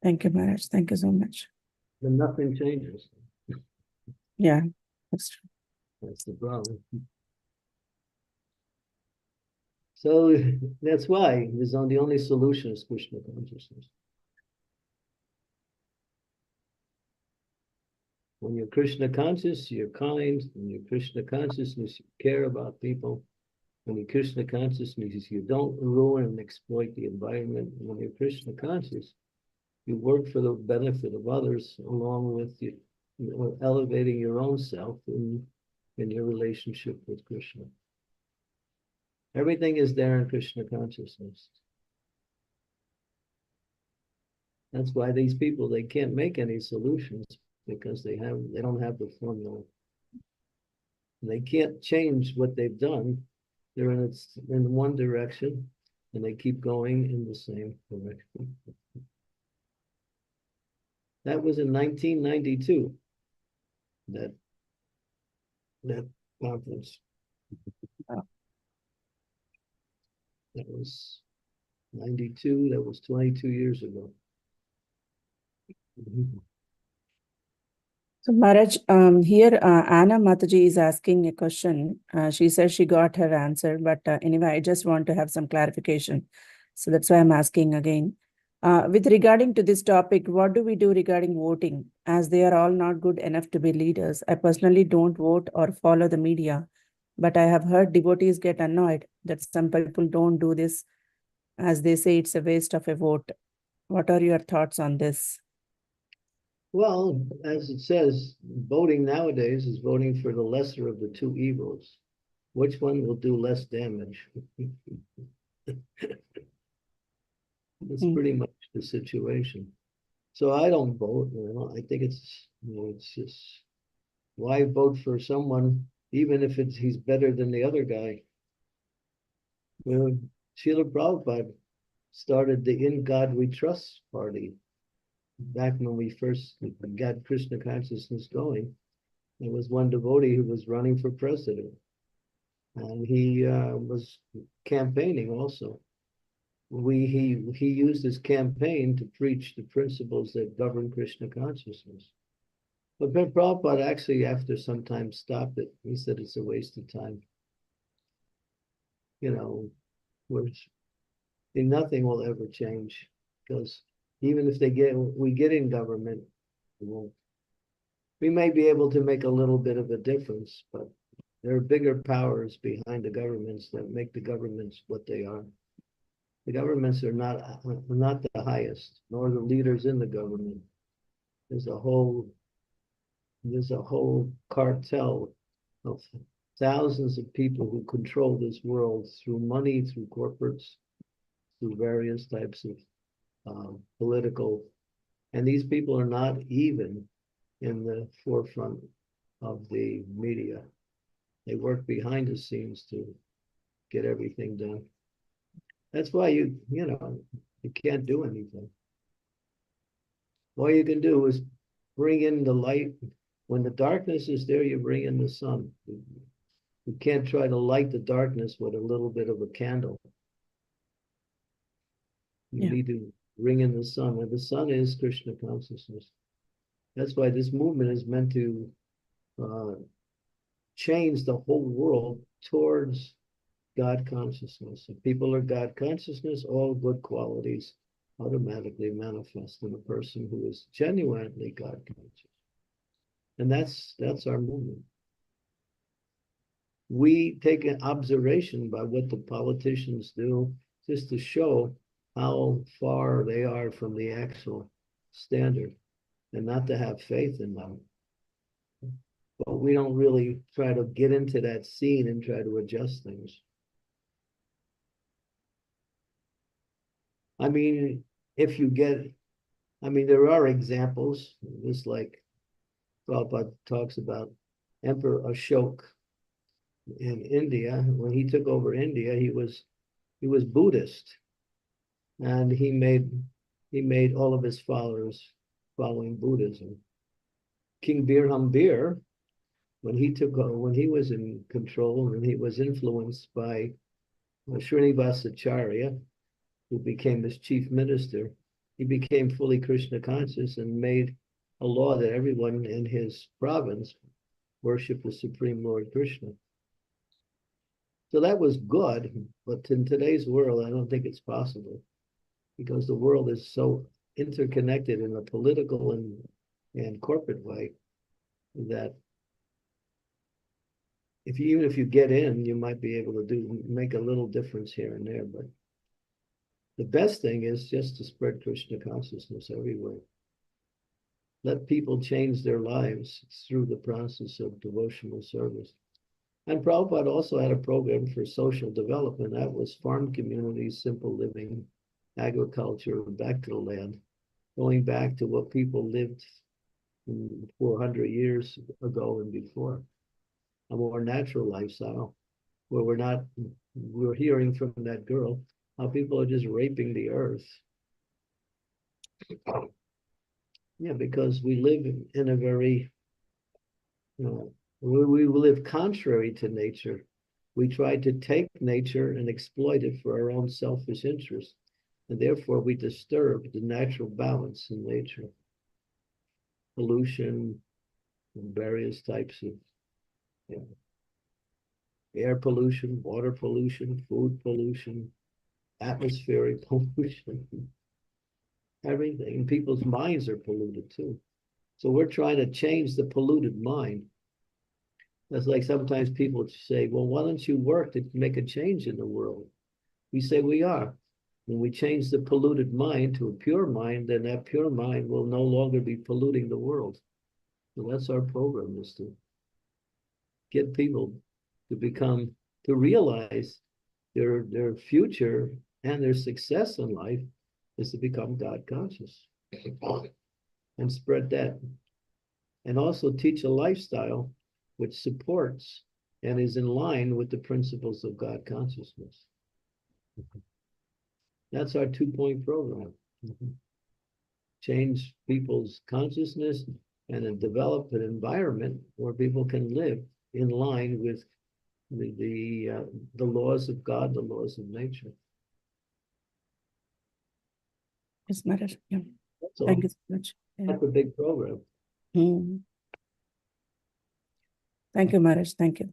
Thank you, Maharaj. Thank you so much. And nothing changes. Yeah, that's true. That's the problem. So that's why the only solution is Krishna consciousness. When you're Krishna conscious, you're kind. When you're Krishna consciousness, you care about people. When you're Krishna consciousness, you don't ruin and exploit the environment. When you're Krishna conscious, you work for the benefit of others, along with you know, elevating your own self in your relationship with Krishna. Everything is there in Krishna consciousness. That's why these people, they can't make any solutions because they don't have the formula. They can't change what they've done. They're in one direction and they keep going in the same direction. That was in 1992, that conference. That was 92, that was 22 years ago. So Maharaj, here Anna Mataji is asking a question. She says she got her answer, but anyway, I just want to have some clarification. So that's why I'm asking again. With regarding to this topic, what do we do regarding voting? As they are all not good enough to be leaders. I personally don't vote or follow the media, but I have heard devotees get annoyed that some people don't do this, as they say it's a waste of a vote. What are your thoughts on this? Well, as it says, voting nowadays is voting for the lesser of the two evils. Which one will do less damage? That's pretty much the situation. So I don't vote. You know, I think it's just, why vote for someone even if he's better than the other guy? Srila Prabhupada started the In God We Trust party back when we first got Krishna consciousness going. There was one devotee who was running for president, and he was campaigning also. He used his campaign to preach the principles that govern Krishna consciousness. But Ben Prabhupada actually, after some time, stopped it. He said it's a waste of time. You know, nothing will ever change, because even if we get in government, we may be able to make a little bit of a difference, but there are bigger powers behind the governments that make the governments what they are. The governments are not the highest, nor the leaders in the government. There's a whole cartel of thousands of people who control this world through money, through corporates, through various types of political, and these people are not even in the forefront of the media. They work behind the scenes to get everything done. That's why you can't do anything. All you can do is bring in the light. When the darkness is there, you bring in the sun. You can't try to light the darkness with a little bit of a candle. You need to bring in the sun, and the sun is Krishna consciousness. That's why this movement is meant to change the whole world towards God consciousness. If people are God consciousness, all good qualities automatically manifest in a person who is genuinely God conscious. And that's our movement. We take an observation by what the politicians do, just to show how far they are from the actual standard, and not to have faith in them. But we don't really try to get into that scene and try to adjust things. I mean, there are examples, just like Prabhupada talks about Emperor Ashoka in India. When he took over India, he was Buddhist. and he made all of his followers following Buddhism. King Birhambir, when he was in control and he was influenced by Srinivasacharya, who became his chief minister, he became fully Krishna conscious and made a law that everyone in his province worship the Supreme Lord Krishna. So that was good, but in today's world, I don't think it's possible, because the world is so interconnected in a political and corporate way that even if you get in, you might be able to make a little difference here and there. But the best thing is just to spread Krishna consciousness everywhere. Let people change their lives through the process of devotional service. And Prabhupada also had a program for social development. That was farm communities, simple living, agriculture, back to the land, going back to what people lived 400 years ago and before. A more natural lifestyle, where we're hearing from that girl how people are just raping the earth. Yeah, because we live in a very, we live contrary to nature. We try to take nature and exploit it for our own selfish interests, and therefore we disturb the natural balance in nature. Pollution, and various types of air pollution, water pollution, food pollution, atmospheric pollution, everything. And people's minds are polluted too. So we're trying to change the polluted mind. That's like sometimes people say, well, why don't you work to make a change in the world? We say we are. When we change the polluted mind to a pure mind, then that pure mind will no longer be polluting the world. So that's our program, is to get people to realize their future and their success in life is to become God conscious and spread that. And also teach a lifestyle which supports and is in line with the principles of God consciousness. That's our 2-point program. Change people's consciousness and then develop an environment where people can live in line with the laws of God, the laws of nature. Yes, Maharaj. Yeah. So Thank you so much. Yeah. that's a big program. Thank you, Maharaj. Thank you.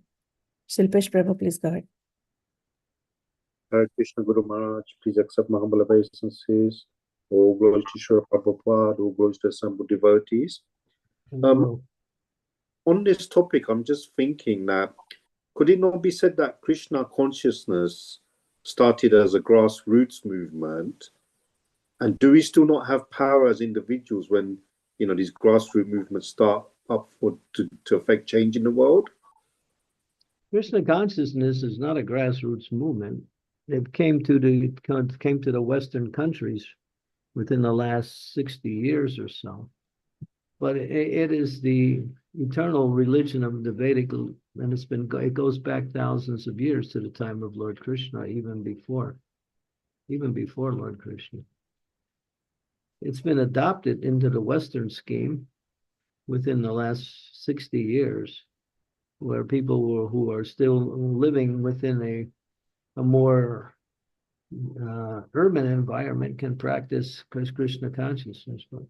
Shilpesh Prabhu, please go ahead. Hare Krishna Guru Maharaj, please accept my humble obeisances. All glories to Srila Prabhupada, all glories to assembled devotees. On this topic, I'm just thinking that could it not be said that Krishna consciousness started as a grassroots movement? And do we still not have power as individuals when these grassroots movements start up to affect change in the world? Krishna consciousness is not a grassroots movement. It came to the Western countries within the last 60 years or so. But it is the eternal religion of the Vedic, and it goes back thousands of years to the time of Lord Krishna, even before Lord Krishna. It's been adopted into the Western scheme within the last 60 years, where people who are still living within a more urban environment can practice Krishna consciousness. But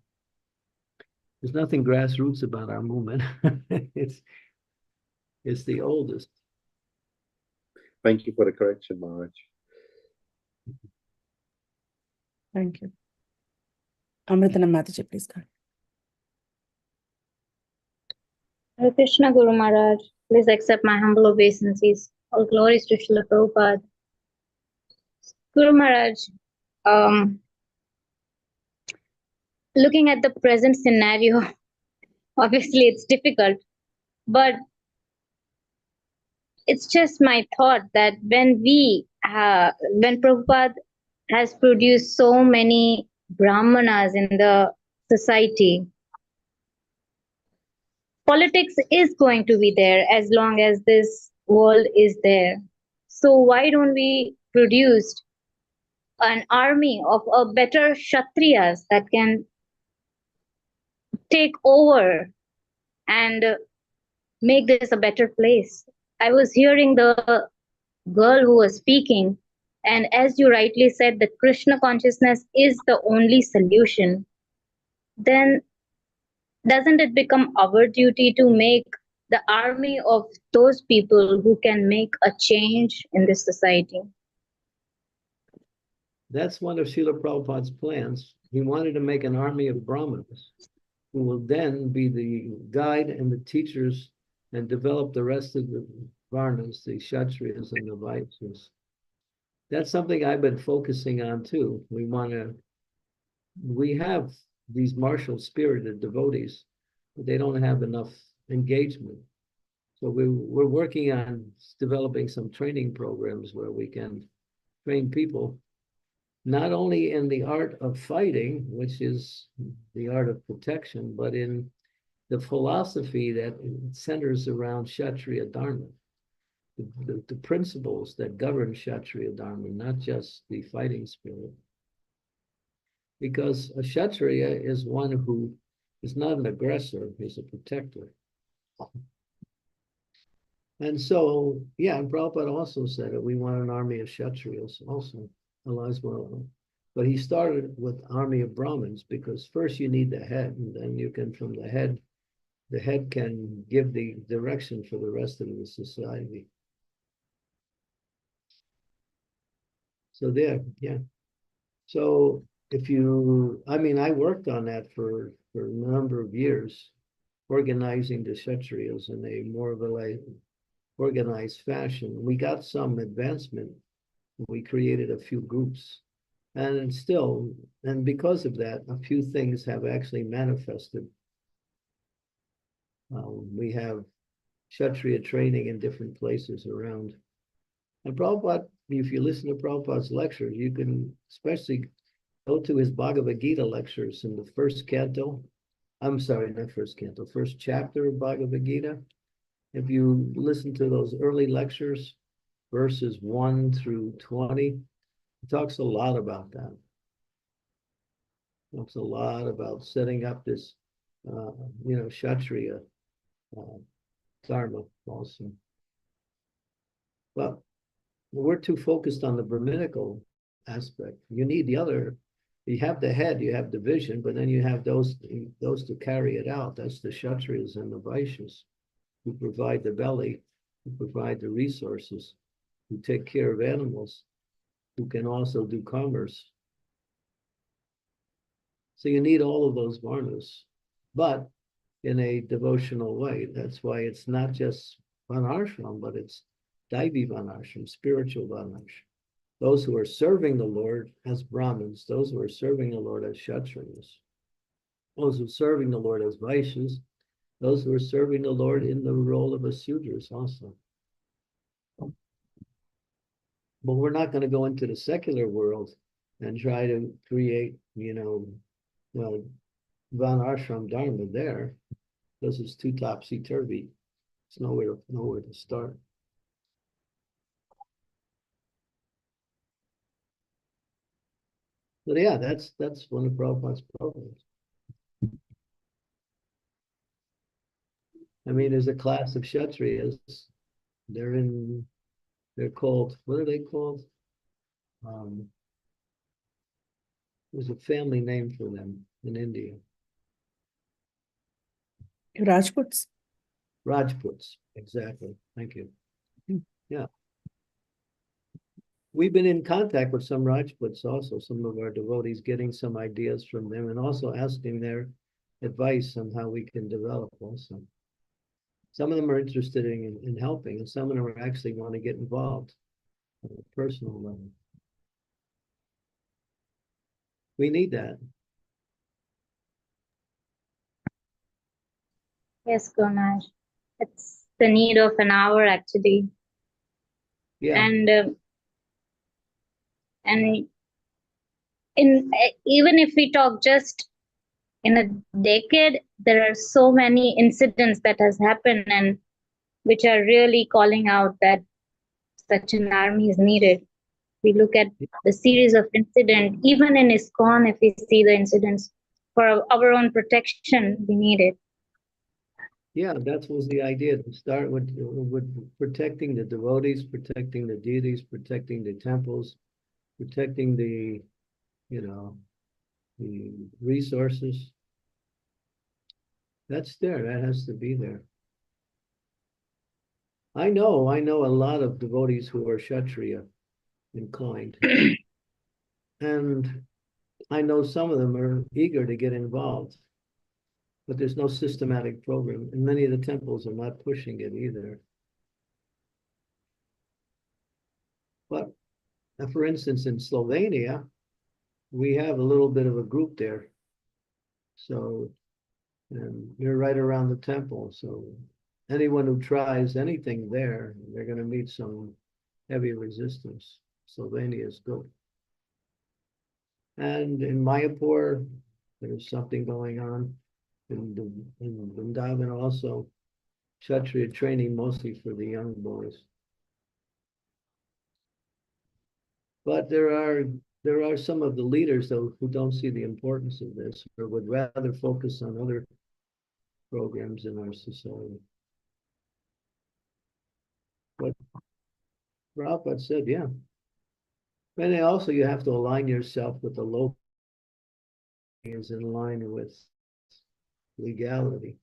there's nothing grassroots about our movement. It's the oldest. Thank you for the correction, Maharaj. Thank you. Amritanam Mataji, please go ahead. Hare Krishna Guru Maharaj, please accept my humble obeisances. All glories to Srila Prabhupada. Guru Maharaj, looking at the present scenario, obviously it's difficult, but it's just my thought that when Prabhupada has produced so many brahmanas in the society, politics is going to be there as long as this world is there. So why don't we produce an army of a better Kshatriyas that can take over and make this a better place. I was hearing the girl who was speaking, and as you rightly said, that Krishna consciousness is the only solution. Then doesn't it become our duty to make the army of those people who can make a change in this society? That's one of Srila Prabhupada's plans. He wanted to make an army of Brahmanas who will then be the guide and the teachers and develop the rest of the Varnas, the Kshatriyas and the Vaishyas. That's something I've been focusing on too. We have these martial spirited devotees, but they don't have enough engagement. So we're working on developing some training programs where we can train people not only in the art of fighting, which is the art of protection, but in the philosophy that centers around Kshatriya Dharma, the principles that govern Kshatriya Dharma, not just the fighting spirit. Because a Kshatriya is one who is not an aggressor, he's a protector. And so, yeah, and Prabhupada also said it, we want an army of Kshatriyas also. But he started with army of Brahmins because first you need the head, and then you can, from the head can give the direction for the rest of the society. So there, yeah. So if you, I mean, I worked on that for a number of years, organizing the Kshatriyas in a more of a organized fashion. We got some advancement. We created a few groups. And still, and because of that, a few things have actually manifested. We have Kshatriya training in different places around. And Prabhupada, if you listen to Prabhupada's lectures, you can especially go to his Bhagavad Gita lectures in the first canto. I'm sorry, not first canto, first chapter of Bhagavad Gita. If you listen to those early lectures, verses 1 through 20, it talks a lot about that. It talks a lot about setting up this, Kshatriya Dharma also. But we're too focused on the Brahminical aspect. You need the other. You have the head, you have the vision, but then you have those to carry it out. That's the Kshatriyas and the Vaishyas who provide the belly, who provide the resources, who take care of animals, who can also do commerce. So you need all of those varnas, but in a devotional way. That's why it's not just Varnashram, but it's Daivi Varnashram, spiritual Varnashram. Those who are serving the Lord as Brahmins, those who are serving the Lord as Kshatriyas, those who are serving the Lord as Vaishyas, those who are serving the Lord in the role of a Sudras also. But we're not going to go into the secular world and try to create, Varnashram Dharma there, because it's too topsy-turvy. It's nowhere to start. But yeah, that's one of Prabhupada's programs. I mean, there's a class of Kshatriyas. They're called, what are they called? There's a family name for them in India. Rajputs. Rajputs, exactly. Thank you. Yeah. We've been in contact with some Rajputs also, some of our devotees, getting some ideas from them and also asking their advice on how we can develop also. Some of them are interested in helping, and some of them actually want to get involved on a personal level. We need that. Yes, Gurmaj. It's the need of an hour actually. Yeah. And even if we talk just in a decade, there are so many incidents that has happened and which are really calling out that such an army is needed. We look at the series of incidents, even in ISKCON, if we see the incidents, for our own protection, we need it. Yeah, that was the idea, to start with protecting the devotees, protecting the deities, protecting the temples, protecting the, the resources. That's there, that has to be there. I know a lot of devotees who are Kshatriya inclined. And I know some of them are eager to get involved, but there's no systematic program, and many of the temples are not pushing it either. But for instance, in Slovenia, we have a little bit of a group there. So, and you're right around the temple. So anyone who tries anything there, they're going to meet some heavy resistance. Slovenia is good. And in Mayapur, there's something going on. In Vrindavan also, Kshatriya training mostly for the young boys. But there are some of the leaders, though, who don't see the importance of this, or would rather focus on other programs in our society. But Prabhupada said, yeah. And also you have to align yourself with the local is in line with legality.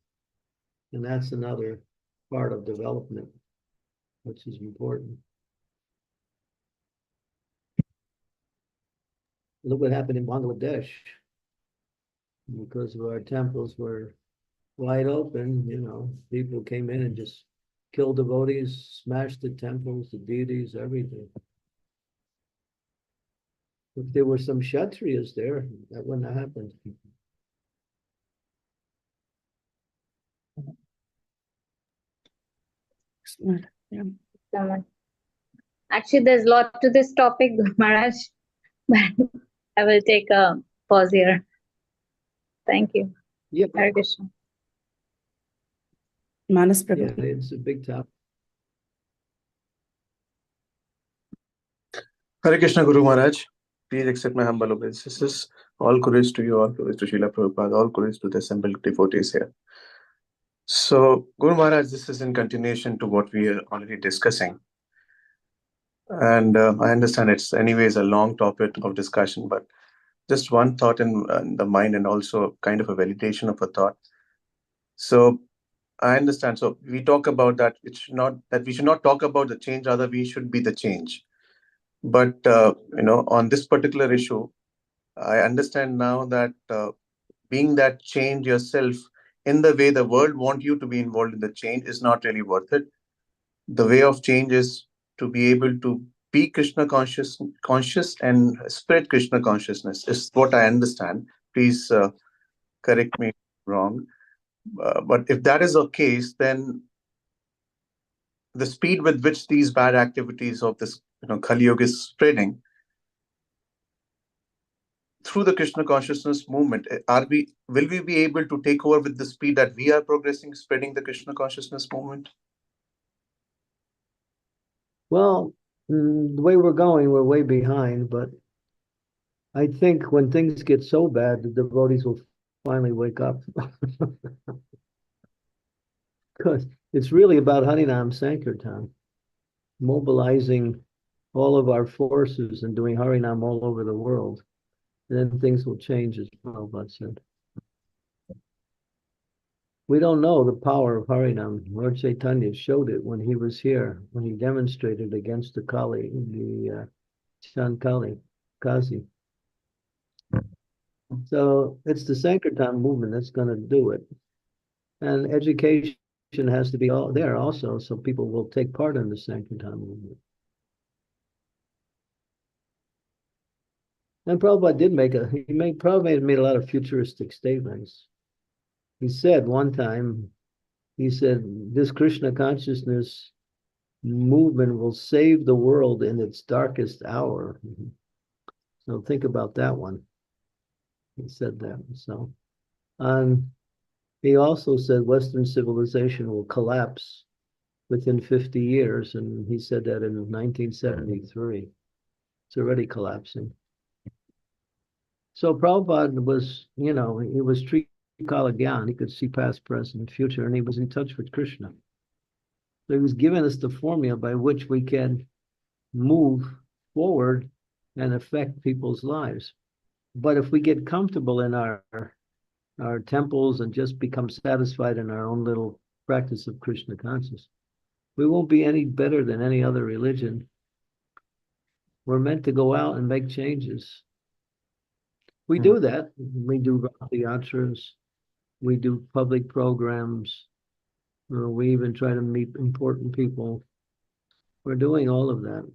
And that's another part of development, which is important. Look what happened in Bangladesh. Because of our temples were wide open, people came in and just killed devotees, smashed the temples, the deities, everything. If there were some Kshatriyas there, that wouldn't have happened. Yeah. Actually, there's a lot to this topic, Maharaj, but I will take a pause here. Thank you. Yeah. Hare Krishna. Manas Yeah, Prabhu. it's a big topic. Hare Krishna, Guru Maharaj. Please accept my humble obeisances. All courage to you, all courage to Srila Prabhupada, all courage to the assembled devotees here. So, Guru Maharaj, this is in continuation to what we are already discussing. And I understand it's anyways a long topic of discussion, but just one thought in the mind and also kind of a validation of a thought. So, I understand. So, we talk about that it's not that we should not talk about the change, rather we should be the change. But, on this particular issue, I understand now that being that change yourself in the way the world wants you to be involved in the change is not really worth it. The way of change is to be able to be Krishna conscious and spread Krishna consciousness is what I understand. Please correct me if I'm wrong. But if that is the case, then the speed with which these bad activities of this Kali Yuga is spreading through the Krishna consciousness movement, will we be able to take over with the speed that we are progressing, spreading the Krishna consciousness movement? Well, the way we're going, we're way behind, but I think when things get so bad, the devotees will finally wake up. Because it's really about Harinam Sankirtan, mobilizing all of our forces and doing Harinam all over the world. Then things will change, as Prabhupada said. We don't know the power of Harinam. Lord Chaitanya showed it when he was here, when he demonstrated against the Kali, the Shankali, Kazi. So it's the Sankirtan movement that's going to do it. And education has to be there also, so people will take part in the Sankirtan movement. And Prabhupada Prabhupada made a lot of futuristic statements. He said one time, this Krishna consciousness movement will save the world in its darkest hour. So think about that one. He said that. So, he also said Western civilization will collapse within 50 years, and he said that in 1973. It's already collapsing. So Prabhupada was, he was Trikalagyan. He could see past, present, and future, and he was in touch with Krishna. So he was giving us the formula by which we can move forward and affect people's lives. But if we get comfortable in our temples and just become satisfied in our own little practice of Krishna consciousness, we won't be any better than any other religion. We're meant to go out and make changes. We do that. We do Bhakti yatras. We do public programs. We even try to meet important people. We're doing all of that.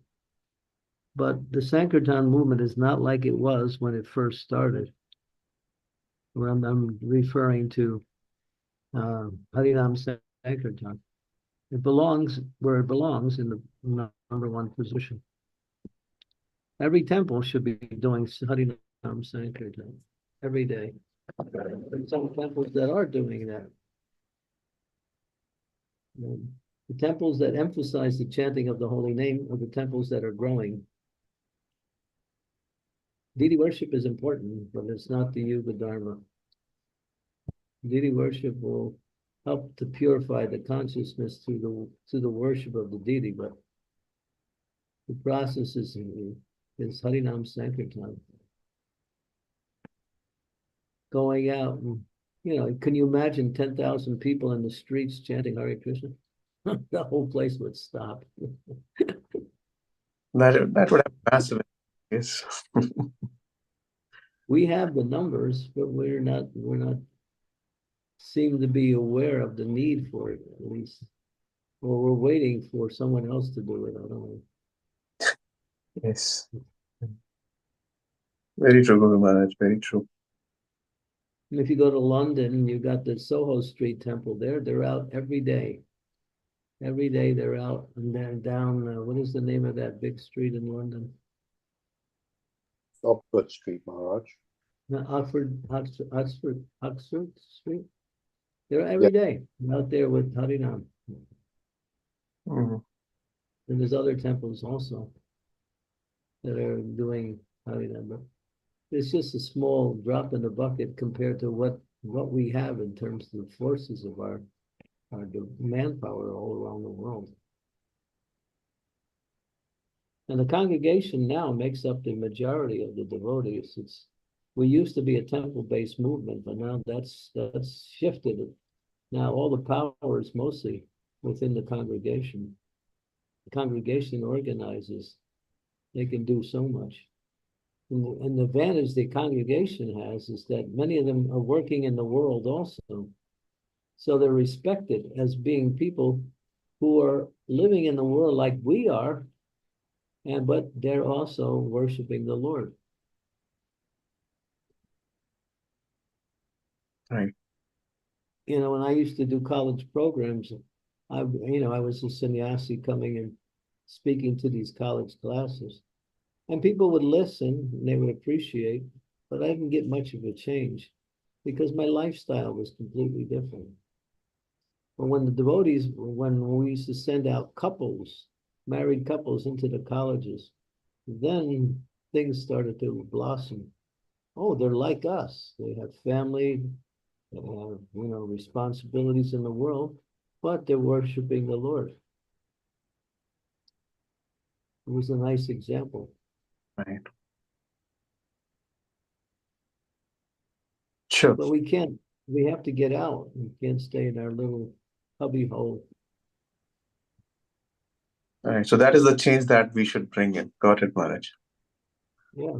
But the Sankirtan movement is not like it was when it first started. I'm referring to Harinam Sankirtan. It belongs where it belongs, in the number one position. Every temple should be doing Harinam Sankirtan every day. There's some temples that are doing that. The temples that emphasize the chanting of the holy name are the temples that are growing. Deity worship is important, but it's not the Yuga Dharma. Deity worship will help to purify the consciousness through the worship of the deity, but the process is Harinam Sankirtan. Going out and, can you imagine 10,000 people in the streets chanting Hare Krishna? The whole place would stop. That would have massive yes. We have the numbers, but we're not seem to be aware of the need for it, at least. Or we're waiting for someone else to do it. I don't know. Yes. Very true, Guru Maharaj, very true. And if you go to London, you got the Soho Street Temple there. They're out every day. Every day they're out, and then down, what is the name of that big street in London? Oxford Street, Maharaj. Oxford Street. They're every day out there with Harinam. Mhm. And there's other temples also that are doing Harinam. But it's just a small drop in the bucket compared to what we have in terms of the forces of our manpower all around the world. And the congregation now makes up the majority of the devotees. We used to be a temple-based movement, but now that's shifted. Now all the power is mostly within the congregation. The congregation organizes. They can do so much. And the advantage the congregation has is that many of them are working in the world also. So they're respected as being people who are living in the world like we are, but they're also worshiping the Lord. Right. When I used to do college programs, I was a sannyasi coming and speaking to these college classes. And people would listen and they would appreciate, but I didn't get much of a change because my lifestyle was completely different. But when we used to send out married couples into the colleges, then things started to blossom. Oh, they're like us. They have family, they have, responsibilities in the world, but they're worshiping the Lord. It was a nice example. Right. Sure. But we have to get out. We can't stay in our little hubby hole. All right. So that is the change that we should bring in. Got it, Maharaj. Yeah.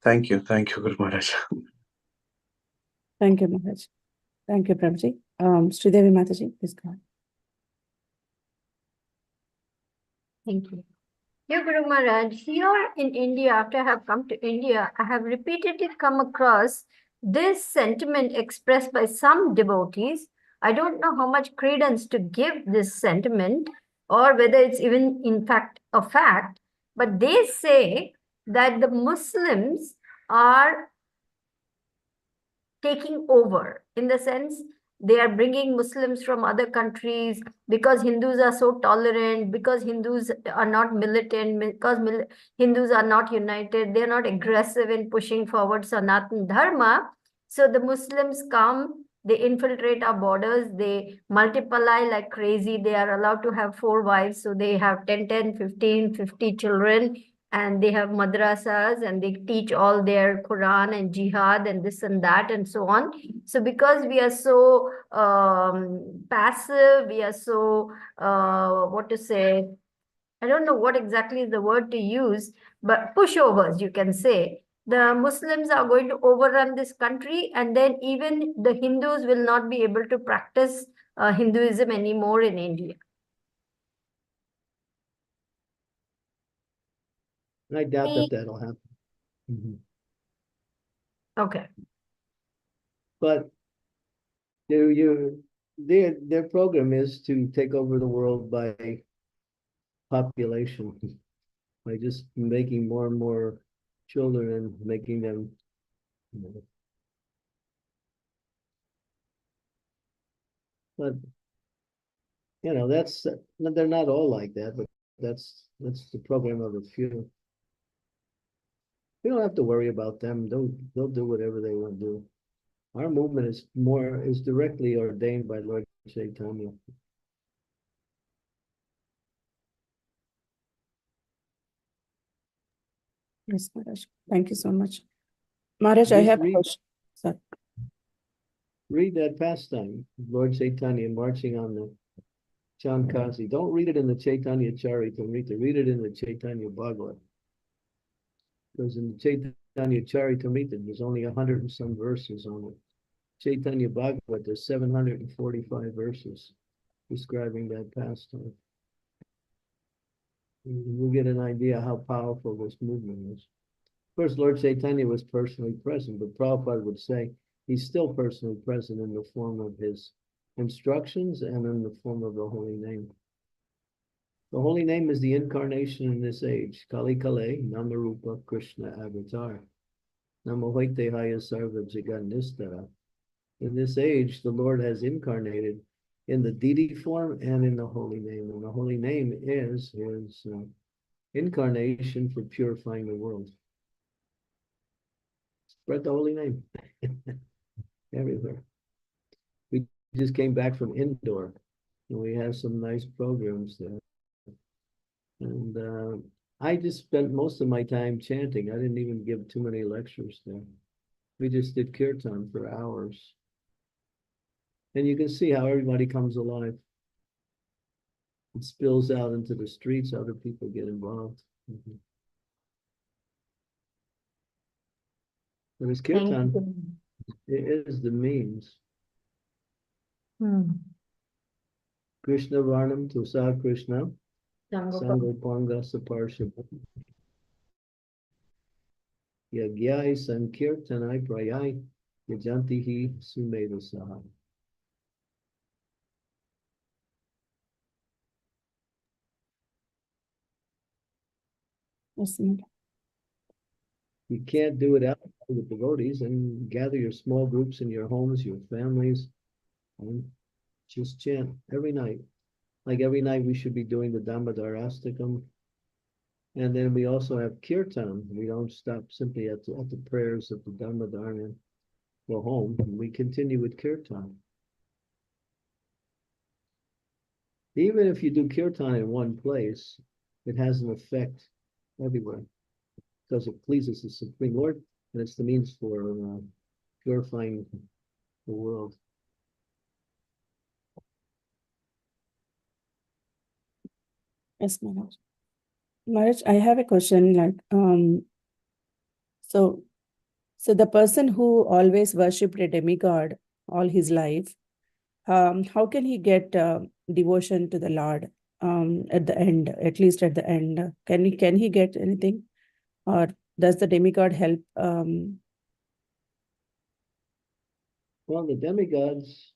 Thank you. Thank you, Guru Maharaj. Thank you, Maharaj. Thank you, Prabhuji. Sridevi Mataji, please go on. Thank you. Yeah, Guru Maharaj, here in India, after I have come to India, I have repeatedly come across this sentiment expressed by some devotees. I don't know how much credence to give this sentiment or whether it's even in fact a fact, but they say that the Muslims are taking over, in the sense They are bringing Muslims from other countries because Hindus are so tolerant, because Hindus are not militant, because Hindus are not united. They are not aggressive in pushing forward Sanatan Dharma. So the Muslims come, they infiltrate our borders, they multiply like crazy. They are allowed to have 4 wives. So they have 10, 10, 15, 50 children. And they have madrasas and they teach all their Quran and jihad and this and that and so on. So because we are so passive, we are so, what to say, I don't know what exactly is the word to use, but pushovers, you can say. The Muslims are going to overrun this country, and then even the Hindus will not be able to practice Hinduism anymore in India. I doubt that that'll happen. Mhm. Okay. But their program is to take over the world by population, by just making more and more children and making them, you know. But you know, they're not all like that, but that's the program of a few. We don't have to worry about them. They'll do whatever they want to do. Our movement is directly ordained by Lord Chaitanya. Yes, Maharaj. Thank you so much. Maharaj, I Just have a read- question. Sorry. Read that pastime, Lord Chaitanya marching on the Chankasi. Don't read it in the Chaitanya Charitamrita. Read it in the Chaitanya Bhagavat. Because in the Chaitanya Charitamrita, there's only 100 and some verses on it. Chaitanya Bhagavat, there's 745 verses describing that pastime. We'll get an idea how powerful this movement is. Of course, Lord Chaitanya was personally present, but Prabhupada would say he's still personally present in the form of his instructions and in the form of the holy name. The holy name is the incarnation in this age. Kali Kale, Namarupa Krishna Avatar. Namahoitehaya Sarva Jaganistara. In this age, the Lord has incarnated in the deity form and in the holy name. And the holy name is his incarnation for purifying the world. Spread the holy name everywhere. We just came back from Indore, and we have some nice programs there. And I just spent most of my time chanting. I didn't even give too many lectures there. We just did kirtan for hours. And you can see how everybody comes alive. It spills out into the streets, other people get involved. Mhm. But as Thank kirtan, you. it is the means. Hmm. Krishna Varnam Tusa Krishna, Sangopam. Sangopanga Saparshabha. Yagyai Sankirtanai Prayai, Yajantihi Sumedasaha. Yes, Maharaj. You can't do it outside the devotees, and gather your small groups in your homes, your families, and just chant every night. Like every night we should be doing the Dhammadarastakam. And then we also have kirtan. We don't stop simply at the prayers of the Dhammadar and go home. We continue with kirtan. Even if you do kirtan in one place, it has an effect everywhere because it pleases the Supreme Lord, and it's the means for purifying the world. Yes, Maharaj. Maharaj, I have a question. So the person who always worshipped a demigod all his life, how can he get devotion to the Lord at the end, at least at the end? Can he get anything? Or does the demigod help? Well, the demigods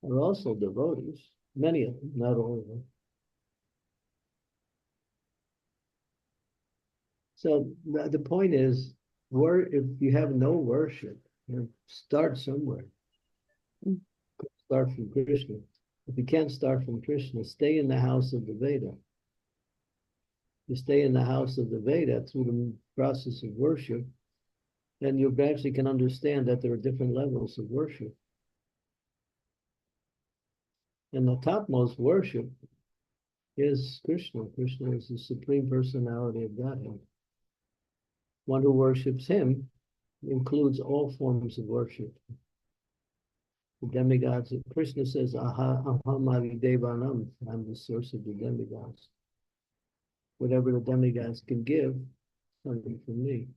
are also devotees, many of them, not all of them. So the point is, if you have no worship, start somewhere. Mm. start from Krishna. If you can't start from Krishna, stay in the house of the Veda. You stay in the house of the Veda through the process of worship, then you actually can understand that there are different levels of worship. And the topmost worship is Krishna. Krishna is the Supreme Personality of Godhead. One who worships him includes all forms of worship. The demigods, Krishna says, Aham Devanam, I'm the source of the demigods. Whatever the demigods can give, something from me.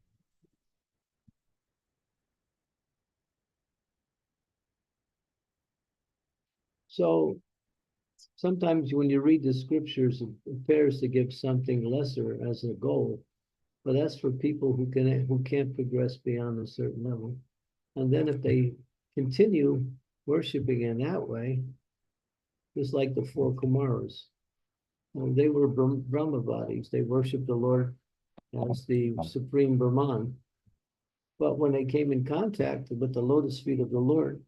So sometimes when you read the scriptures, it appears to give something lesser as a goal, but that's for people who can't progress beyond a certain level. And then if they continue worshiping in that way, just like the four Kumaras, they were Brahmavadis. They worshiped the Lord as the supreme Brahman. But when they came in contact with the lotus feet of the Lord,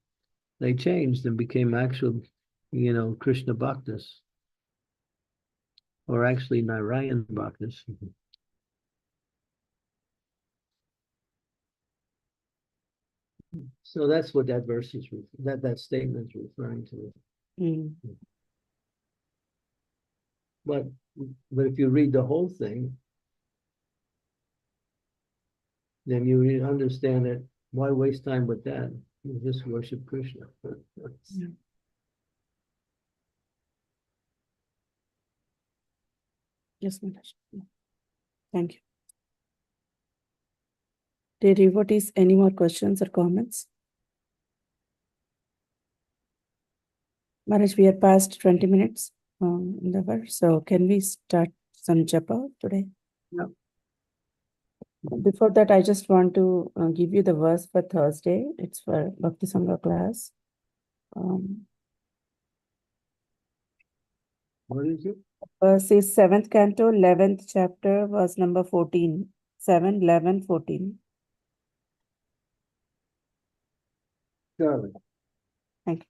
they changed and became actual, Krishna Bhaktas, or actually Narayan Bhaktas. So that's what that verse is, that statement is referring to. Mm. But if you read the whole thing, then you understand that why waste time with that? You just worship Krishna. Yeah. Yes, Maharaj. Thank you. Dear devotees, any more questions or comments? Maharaj, we are past 20 minutes in the hour, so can we start some japa today? Yeah. Before that, I just want to give you the verse for Thursday. It's for Bhakti Sangha class. What is it? Verse is 7th canto, 11th chapter, verse number 14. 7, 11, 14. Surely. Thank you.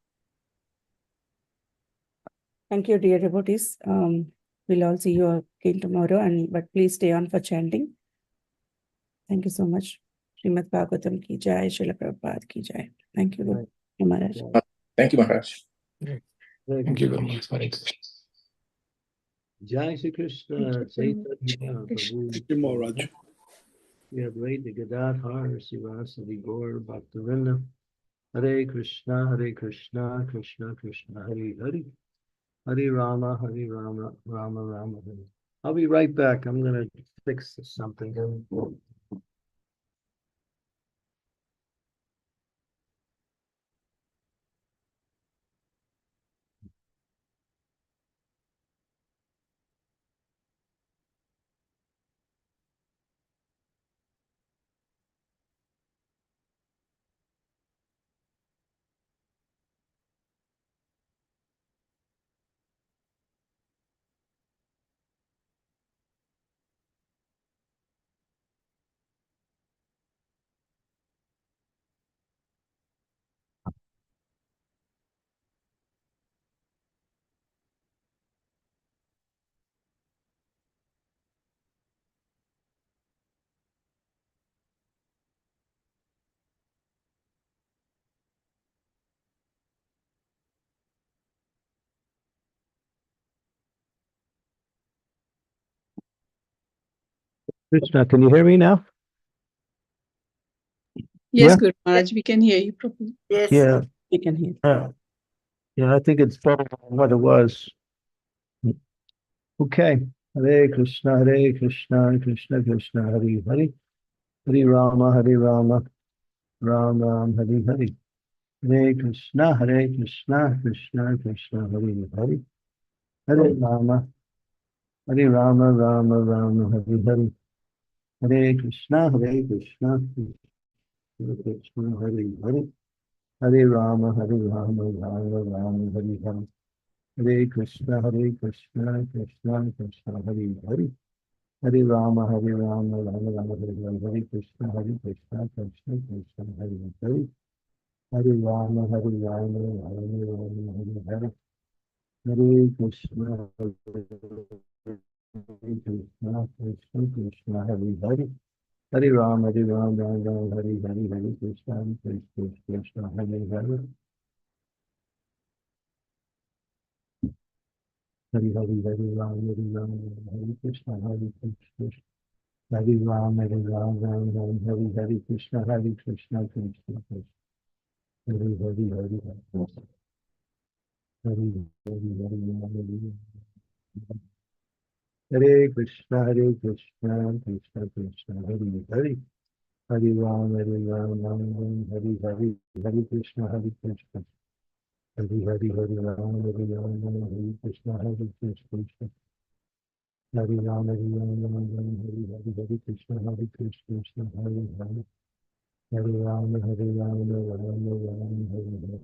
Thank you, dear devotees. We'll all see you again tomorrow, but please stay on for chanting. Thank you so much. Srimad Bhagavatam ki jai, Srila Prabhupada ki jai. Thank you, Guru Maharaj. Thank you, Maharaj. Thank you, Guru Maharaj. Jai Shri Krishna, Chaitanya Prabhu. Thank you, Maharaj. We have laid the Gadadhar, Sivasadi Gaur, Bhaktivinoda. Hare Krishna, Krishna Krishna, Hare Hare. Hare Rama, Rama Rama, Hare. I'll be right back. I'm going to fix something. Krishna, can you hear me now? Yes, Yeah. Guru Maharaj, we can hear you properly. Yes. Yeah. We can hear. Yeah, I think it's better than what it was. Okay. Hare Krishna, Krishna Krishna, Hare Hare. Hare Rama, Rama Ram, Hare Hare. Hare Krishna, Krishna Krishna, Hare Hare. Hare Rama, Rama Rama, Hare Hare. Hare Krishna, Krishna Krishna, Hare Hare. Hare Rama, Rama Rama, Hare Hare. Hare Krishna, Krishna Krishna, Hare Hare. Hare Rama, Rama Rama, Hare Hare. Hare Krishna, Krishna Krishna, Hare Hare. Hare Rama, Hare Rama, Rama Rama, Hare Hare. Hare Krishna, Hare Krishna, Krishna Krishna, Hare Hare. Hare Rama, Hare Rama, Rama Rama, Hare Hare, Hare Krishna, Krishna Krishna, Hare Hare. Hare Hare, Hare Rama, Hare Rama, Hare Krishna, Hare Krishna. Hare Rama, Hare Rama, Rama Rama, Hare Hare, Krishna, Hare Krishna, Krishna Krishna. Hare Hare, Hare Rama. Hare Hare, Hare Rama, Hare Krishna, Hare Krishna, Krishna Krishna, Hare Hare. Hare Rama, Hare Rama, Rama Rama, Hare Hare, Hare Krishna, Hare Krishna. Hare Hare, Hare Rama, Hare Rama, Hare Krishna, Hare Krishna. Hare Rama, Hare Rama, Rama Rama, Hare Hare, Hare Krishna, Hare Krishna, Hare Hare. Hare Rama, Hare Rama, Rama Rama, Hare Hare.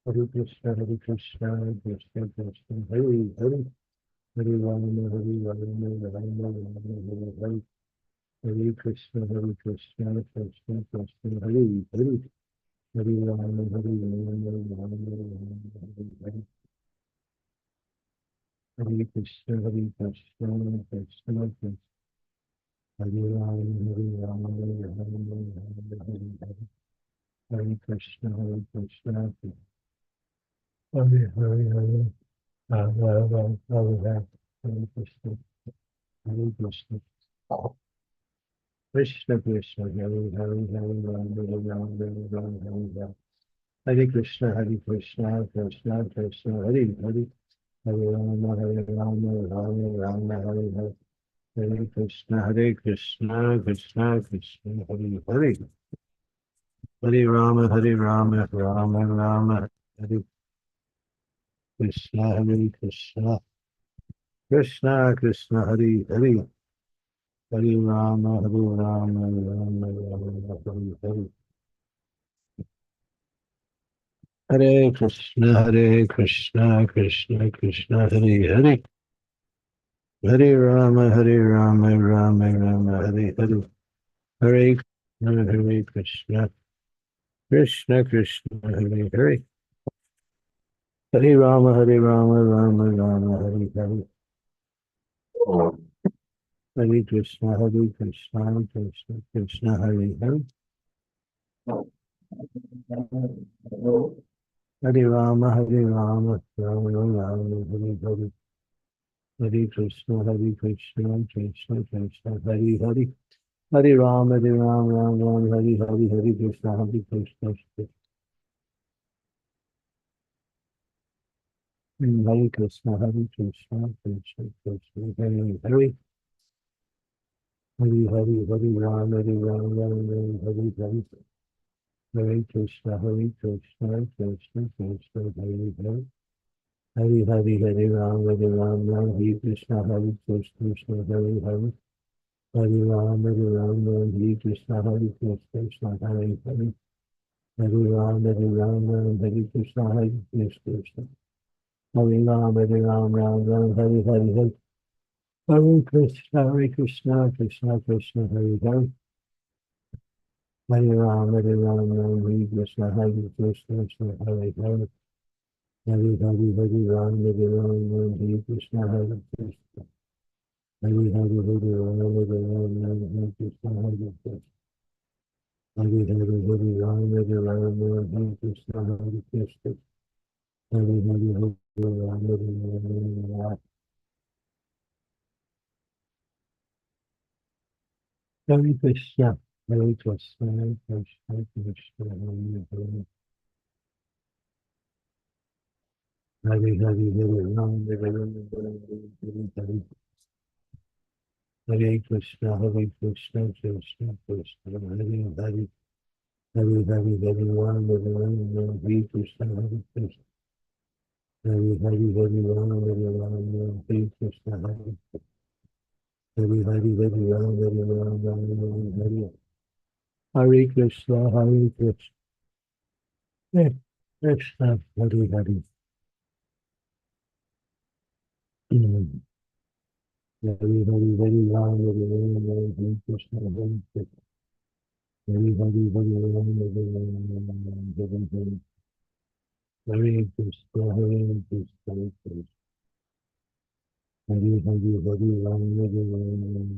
Hare Krishna, Krishna Krishna, Hare Hare. Hare Rama, Hare Rama, Rama Rama, Hare Hare. Hare Krishna, Krishna Krishna, Hare Hare. Hare Rama, Hare Rama, Rama Rama, Hare Hare. Hare Krishna, Krishna Krishna, Hare Rama, Hare Rama, Rama Rama, Hare Hare. Hare Krishna, Krishna, Hare Hare. Hare Hare, Hare Krishna, Hare Krishna. Krishna Krishna, Hare Hare, Hare Rama, Hare Rama, Hare Rama, Hare Hare. Hare Krishna, Krishna Krishna, Hare Hare. Hare Rama, Hare Rama, Rama Rama, Hare Hare. Hare Krishna, Krishna Krishna, Hare Hare. Hare Rama, Rama Rama, Hare Krishna, Krishna. Krishna Krishna, Hare Hare. Hare Rama, Rama Rama, Hare Hare. Hare Krishna, Krishna Krishna, Hare Hare. Hare Rama, Rama Rama, Hare Hare. Hare Krishna, Krishna Krishna, Hare Hare. Hare Rama, Rama Rama, Hare Hare. Hare Krishna, Krishna Krishna, Hare Hare. Hare Rama, Rama Rama, Hare Hare. Hare Krishna, Krishna Krishna, Hare Hare. Hare Rama, Rama Rama, Hare Hare. Hare Krishna, Krishna. Hare Krishna, Krishna Krishna, Hare Hare. Hare Hare, Hare Rama, Rama, Hare Hare. Hare Krishna, Krishna Krishna, Hare Hare. Hare Hare, Hare Rama, Rama, Hare Krishna, Hare Krishna, Hare Hare. Hare Rama, Rama, Hare Krishna, Hare Krishna, Hare Hare. Hare Rama, Rama, Hare Krishna, Hare Krishna. Hare Rama, Rama, Hare Hare. Hare Krishna, Krishna Krishna, Hare Hare. Hare Rama, Hare Krishna, Hare Krishna, Hare Hare. Hare Hare, Hare Rama, Hare Krishna, Hare Krishna. Hare Hare, Hare Rama, Hare Krishna, Hare Krishna. Hare Hare, Hare Rama, Hare Krishna, Hare Krishna. Hare Hare, Hare Rama, Hare Krishna, Hare Krishna, Krishna Krishna, Hare Hare. Hare Hare, Hare Rama, Hare Hare. Hare Krishna, Krishna Krishna, Hare Hare. Hare Hare, Hare Rama, Hare Krishna, Hare Krishna. Hare Hare, Hare Rama, Hare Krishna, Hare Krishna. Hare Hare, Hare Rama, Hare Hare. Hare Krishna, Hare Krishna. Hare Krishna, Hare Hare. Hare Hare, Hare Rama, Hare Krishna, Hare Krishna. Hare Krishna, Hare Krishna, Hare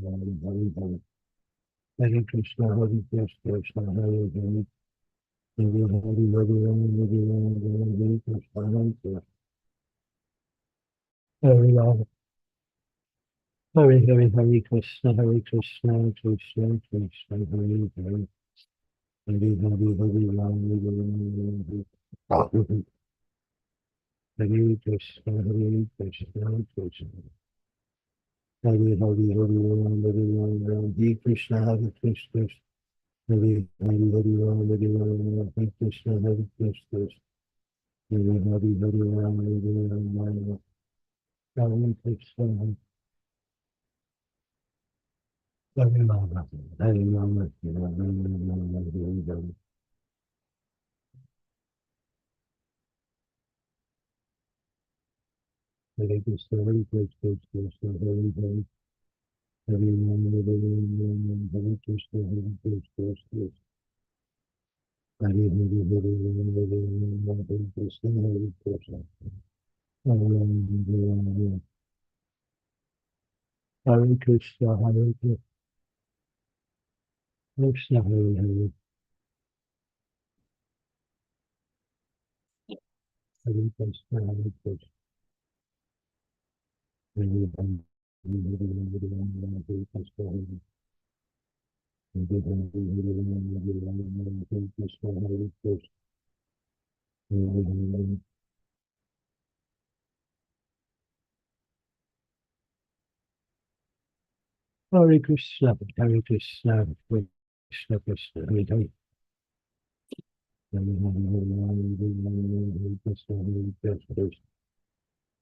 Ram, Hare Hare. Hare Krishna, Hare Krishna, Hare Hare. Hare Ram, Hare Krishna, Hare Ram. Hare Hare, Hare Krishna, Hare Krishna, Krishna Krishna, Hare Hare. Hare Ram, Hare Hare. Hare Krishna, Hare Krishna, Krishna. Hare Hare, Hare Ram, Hare Krishna, Hare Krishna. Hare Hare, Hare Ram, Hare Krishna, Hare Krishna. Hare Hare, Hare Ram, Hare Krishna. Hare Rama, Hare Rama, Hare Rama. Hare Krishna, Hare Krishna, Krishna Hare Hare. Hare Rama, Hare Rama, Hare Krishna, Hare Krishna. Hare Hare, Hare Rama, Hare Rama, Hare Krishna, Hare Krishna. Hare Rama, Hare Rama. Hare Krishna, Hare Krishna, Hare Hare. Hare Krishna, Hare Krishna. Hare Rama, Hare Rama, Hare Rama, Hare Krishna, Hare Hare. Hare Rama, Hare Rama, Hare Rama, Hare Krishna, Hare Krishna. Hare Rama. Hare Krishna, Hare Krishna, Krishna Krishna, Hare Hare. Hare Hare, Hare Rama, Hare Rama, Hare Krishna, Hare Krishna.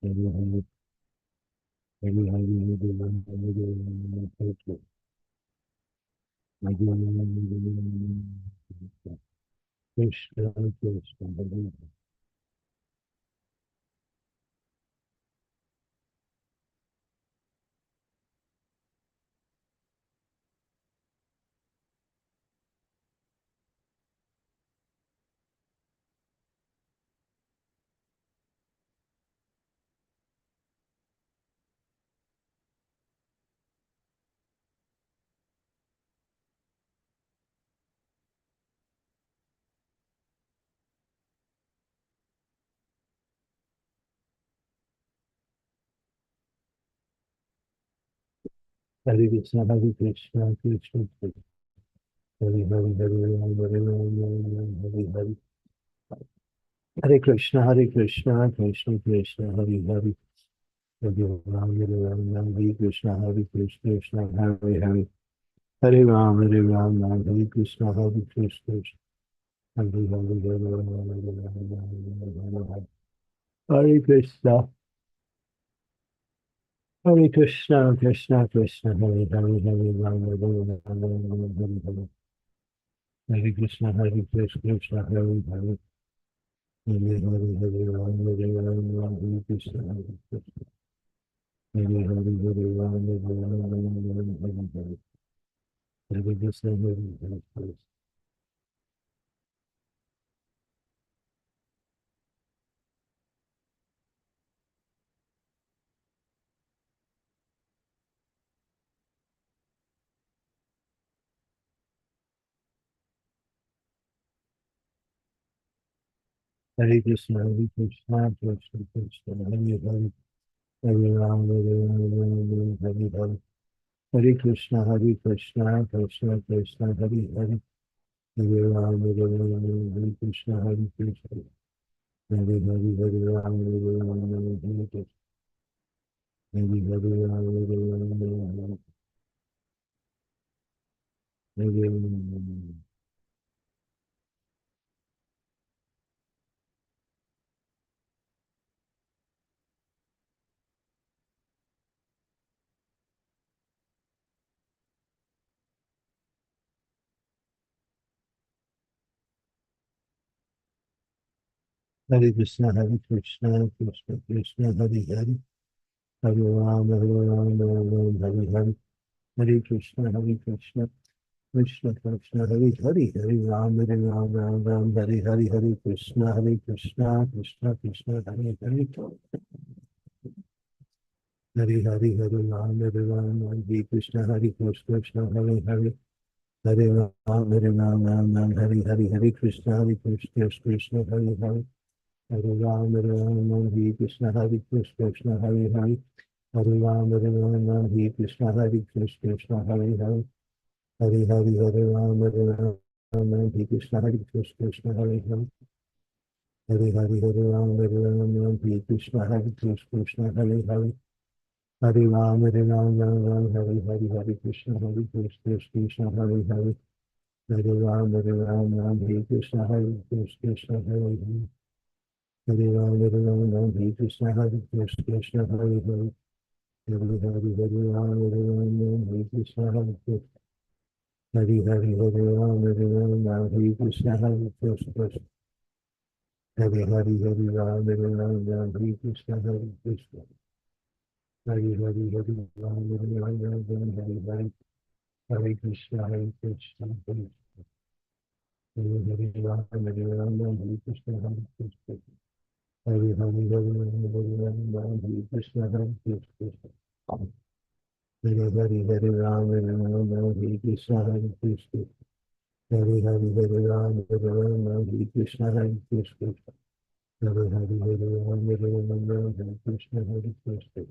Hare Hare, Hare Hare, Hare Rama, Hare Rama, Hare Krishna. Hare Rama, Hare Rama, Krishna Krishna, Hare Hare. Hare Krishna, Hare Krishna, Krishna Krishna. Hare Hare, Hare Rama, Hare Rama, Hare Hare. Hare Krishna, Hare Krishna, Krishna Krishna, Hare Hare. Hare Rama, Hare Rama, Hare Krishna, Hare Krishna, Hare Hare. Hare Rama, Hare Rama, Hare Krishna, Hare Krishna. Hare Hare, Hare Rama, Hare Rama, Hare Krishna. Hare Krishna, Krishna Krishna, Hare Hare, Hare Rama, Hare Rama, Hare Hare. Hare Krishna, Hare Krishna, Hare Hare. Hare Hare, Hare Rama, Hare Rama, Hare Krishna, Hare Krishna. Hare Hare, Hare Rama, Hare Rama, Hare Hare. Hare Krishna, Hare Krishna. Hare Krishna, Hare Krishna, Krishna Krishna, Hare Hare. Hare Rama, Hare Rama, Hare Hare. Hare Krishna, Hare Krishna, Krishna Krishna, Hare Hare. Hare Rama, Hare Rama, Hare Krishna, Hare Krishna. Hare Hare, Hare Rama, Hare Rama, Hare Krishna. Hare Hare Rama, Hare Rama, Hare Rama. Hare Krishna, Hare Krishna, Krishna Krishna, Hare Hare. Hare Rama, Hare Rama, Hare Hare. Hare Krishna, Hare Krishna. Krishna Krishna Hare Hare Hare Ram Ram Ram Hare Hare Hare Krishna Krishna Krishna Hare Hare Hare Hare Hare Ram Hare Krishna Krishna Hare Hare Hare Ram Hare Hare Krishna Krishna Hare Hare Hare Ram Hare Krishna Krishna Hare Hare Hare Ram Hare Krishna Krishna Hare Hare Hare Hare Ram Hare Krishna Krishna Hare Hare Hare Ram Hare Krishna Krishna Hare Hare Hare Ram Hare Krishna Krishna Hare Hare Hare Ram Hare Krishna Krishna Hare Hare Hare Ram Hare Krishna Krishna Hare Hare Hare Ram Hare Krishna Hare Ram Hare Krishna Krishna Hare Ram Hare Krishna Krishna Hare Ram Hare Krishna Krishna Hare Ram Hare Krishna Krishna Hare Ram Hare Krishna Krishna Hare Ram Hare Krishna Krishna Hare Ram Hare Krishna Krishna Hare Ram Hare Krishna Krishna Hare Ram Krishna Krishna Hare Hare Ram Hare Krishna Krishna Hare Ram Hare Krishna Krishna Krishna Hare Hare Hare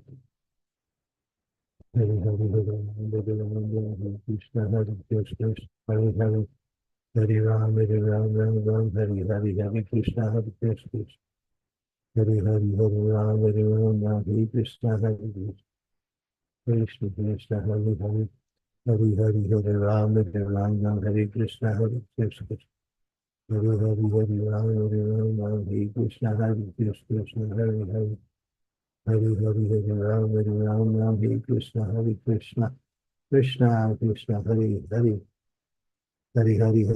Ram Hare Krishna Krishna Hare Ram Hare Krishna Krishna Hare Hare Hare Ram Hare Krishna Krishna Krishna Krishna Hare Hare Hare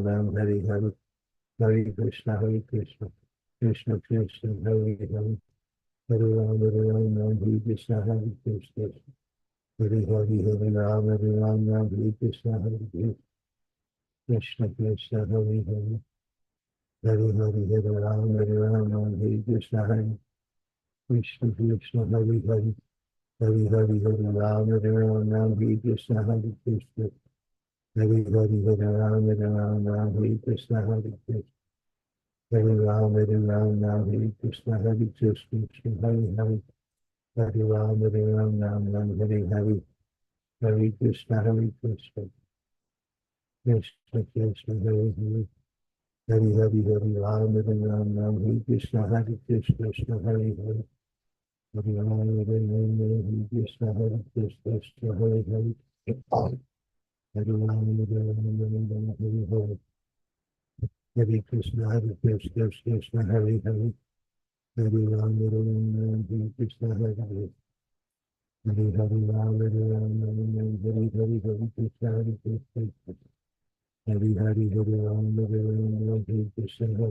Ram Hare Hare Hare Krishna Krishna Krishna Krishna Hare Hare Hare Ram Hare Krishna Krishna Hare Ram Hare Krishna Krishna Krishna Hare Hare Hare Ram Hare Krishna Krishna Krishna Hare Hare Hare Ram Hare Krishna Krishna Hare Ram Hare Krishna Krishna Hare Ram Hare Krishna Krishna Hare Hare Hare Ram Hare Hare Hare Krishna Krishna Krishna Krishna Hare Hare Hare Ram Hare Krishna Krishna Hare Hare Hare Ram Hare Krishna Krishna Hare Hare Hare Ram Hare Hare Hare Krishna Krishna Hare Hare Hare Ram Hare Krishna Hare Hare Hare Ram Hare Krishna Hare Krishna Hare Ram Hare Krishna Hare Hare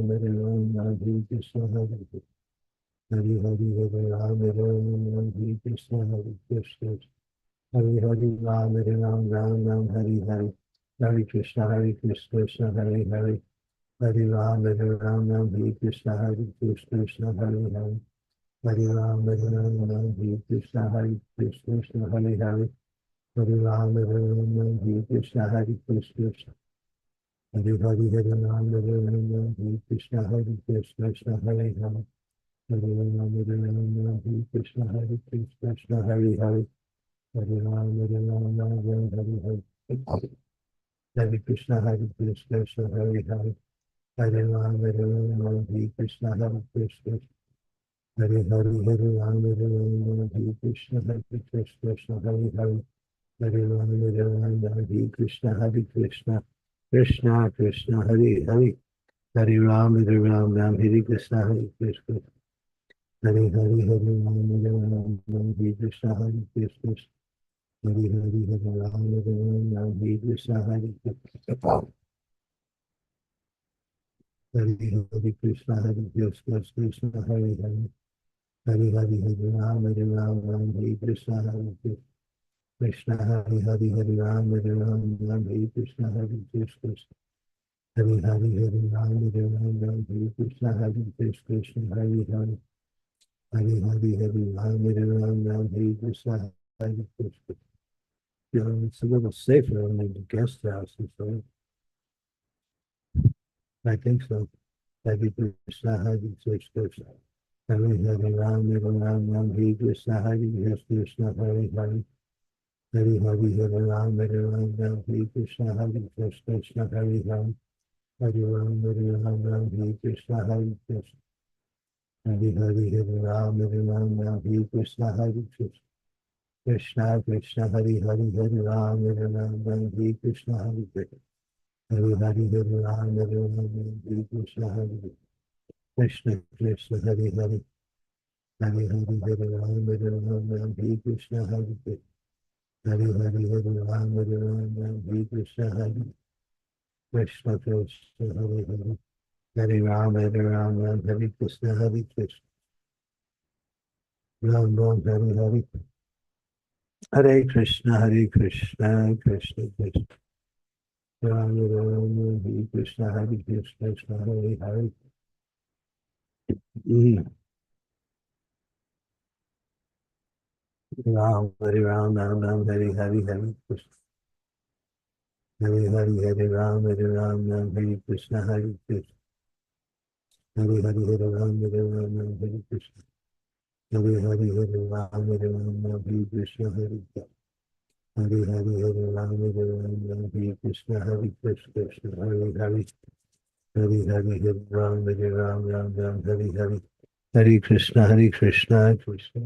Ram Hare Krishna Hare Hare Ram Hare Krishna Krishna Hare Ram Hare Hare Hare Krishna Krishna Hare Hare Hare Ram Hare Krishna Krishna Hare Hare Hare Ram Hare Krishna Krishna Hare Hare Hare Ram Hare Krishna Krishna Hare Ram Hare Krishna Krishna Hare Hare Hare Ram Hare Krishna Krishna Hare Hare Hare Ram Hare Hare Hare Krishna Krishna Hare Hare Hare Ram Hare Krishna Krishna Hare Ram Hare Krishna Krishna Hare Hare Hare Ram Hare Krishna Krishna Krishna Krishna Hare Hare Hare Ram Hare Krishna Krishna Hare Ram Hare Krishna Krishna Hare Ram Hare Krishna Krishna Hare Krishna Krishna Hare Hare Hare Ram Hare Krishna Krishna Krishna, Hari Hari, Hari Ram, Ram, Hare Krishna, Hari Krishna, Hari Hari, Hari Ram, Ram, Hare Krishna, Hari Krishna, Hari Hari, Hari Hari, Hari Ram, Ram, Hare Krishna, Hari Krishna. You know, it's a little safer in the guest house, so I think so. Hari Krishna, Hari Krishna, Hari Hari, Ram, Ram, Hare Krishna, Hari Krishna, Hari Hari, Hari Hari, Hari Ram, Ram, Hare Krishna, Hari Krishna, Hari Hari, Hari Ram, Hare Krishna, Hari Krishna, Hari Hari, Hari Ram, Hare Krishna, Hari Krishna, Krishna Krishna, Hari Hari, Hari Ram, Hare Krishna, Hari Krishna, Hari Hari, Hari Ram, Hare Krishna, Hari Krishna, Krishna, Hari Hari, Hari Hari, Hari Ram, Hare Krishna, Hari Krishna, Hari Hari, Hari Ram, Hare Krishna, Hari Krishna, Krishna, Hari Hari, Hari Ram, Hare Krishna, Hari Krishna, Ram, Hari Hari, Hare Krishna, Krishna Krishna, Ram, Hare Krishna, Hare Krishna, Hare Hare. Ram, Hare Ram, Hare Hare, Hare Krishna, Hare Hare, Hare Ram, Hare Krishna, Hare Krishna, Hare Hare, Hare Ram, Hare Krishna, Hare Hare, Hare Ram, Hare Krishna, Hare Krishna, Hare Hare, Hare Ram, Hare Krishna, Hare Krishna, Hare Hare, Hare Hare, Hare Ram, Hare Hare, Hare Krishna, Krishna Krishna.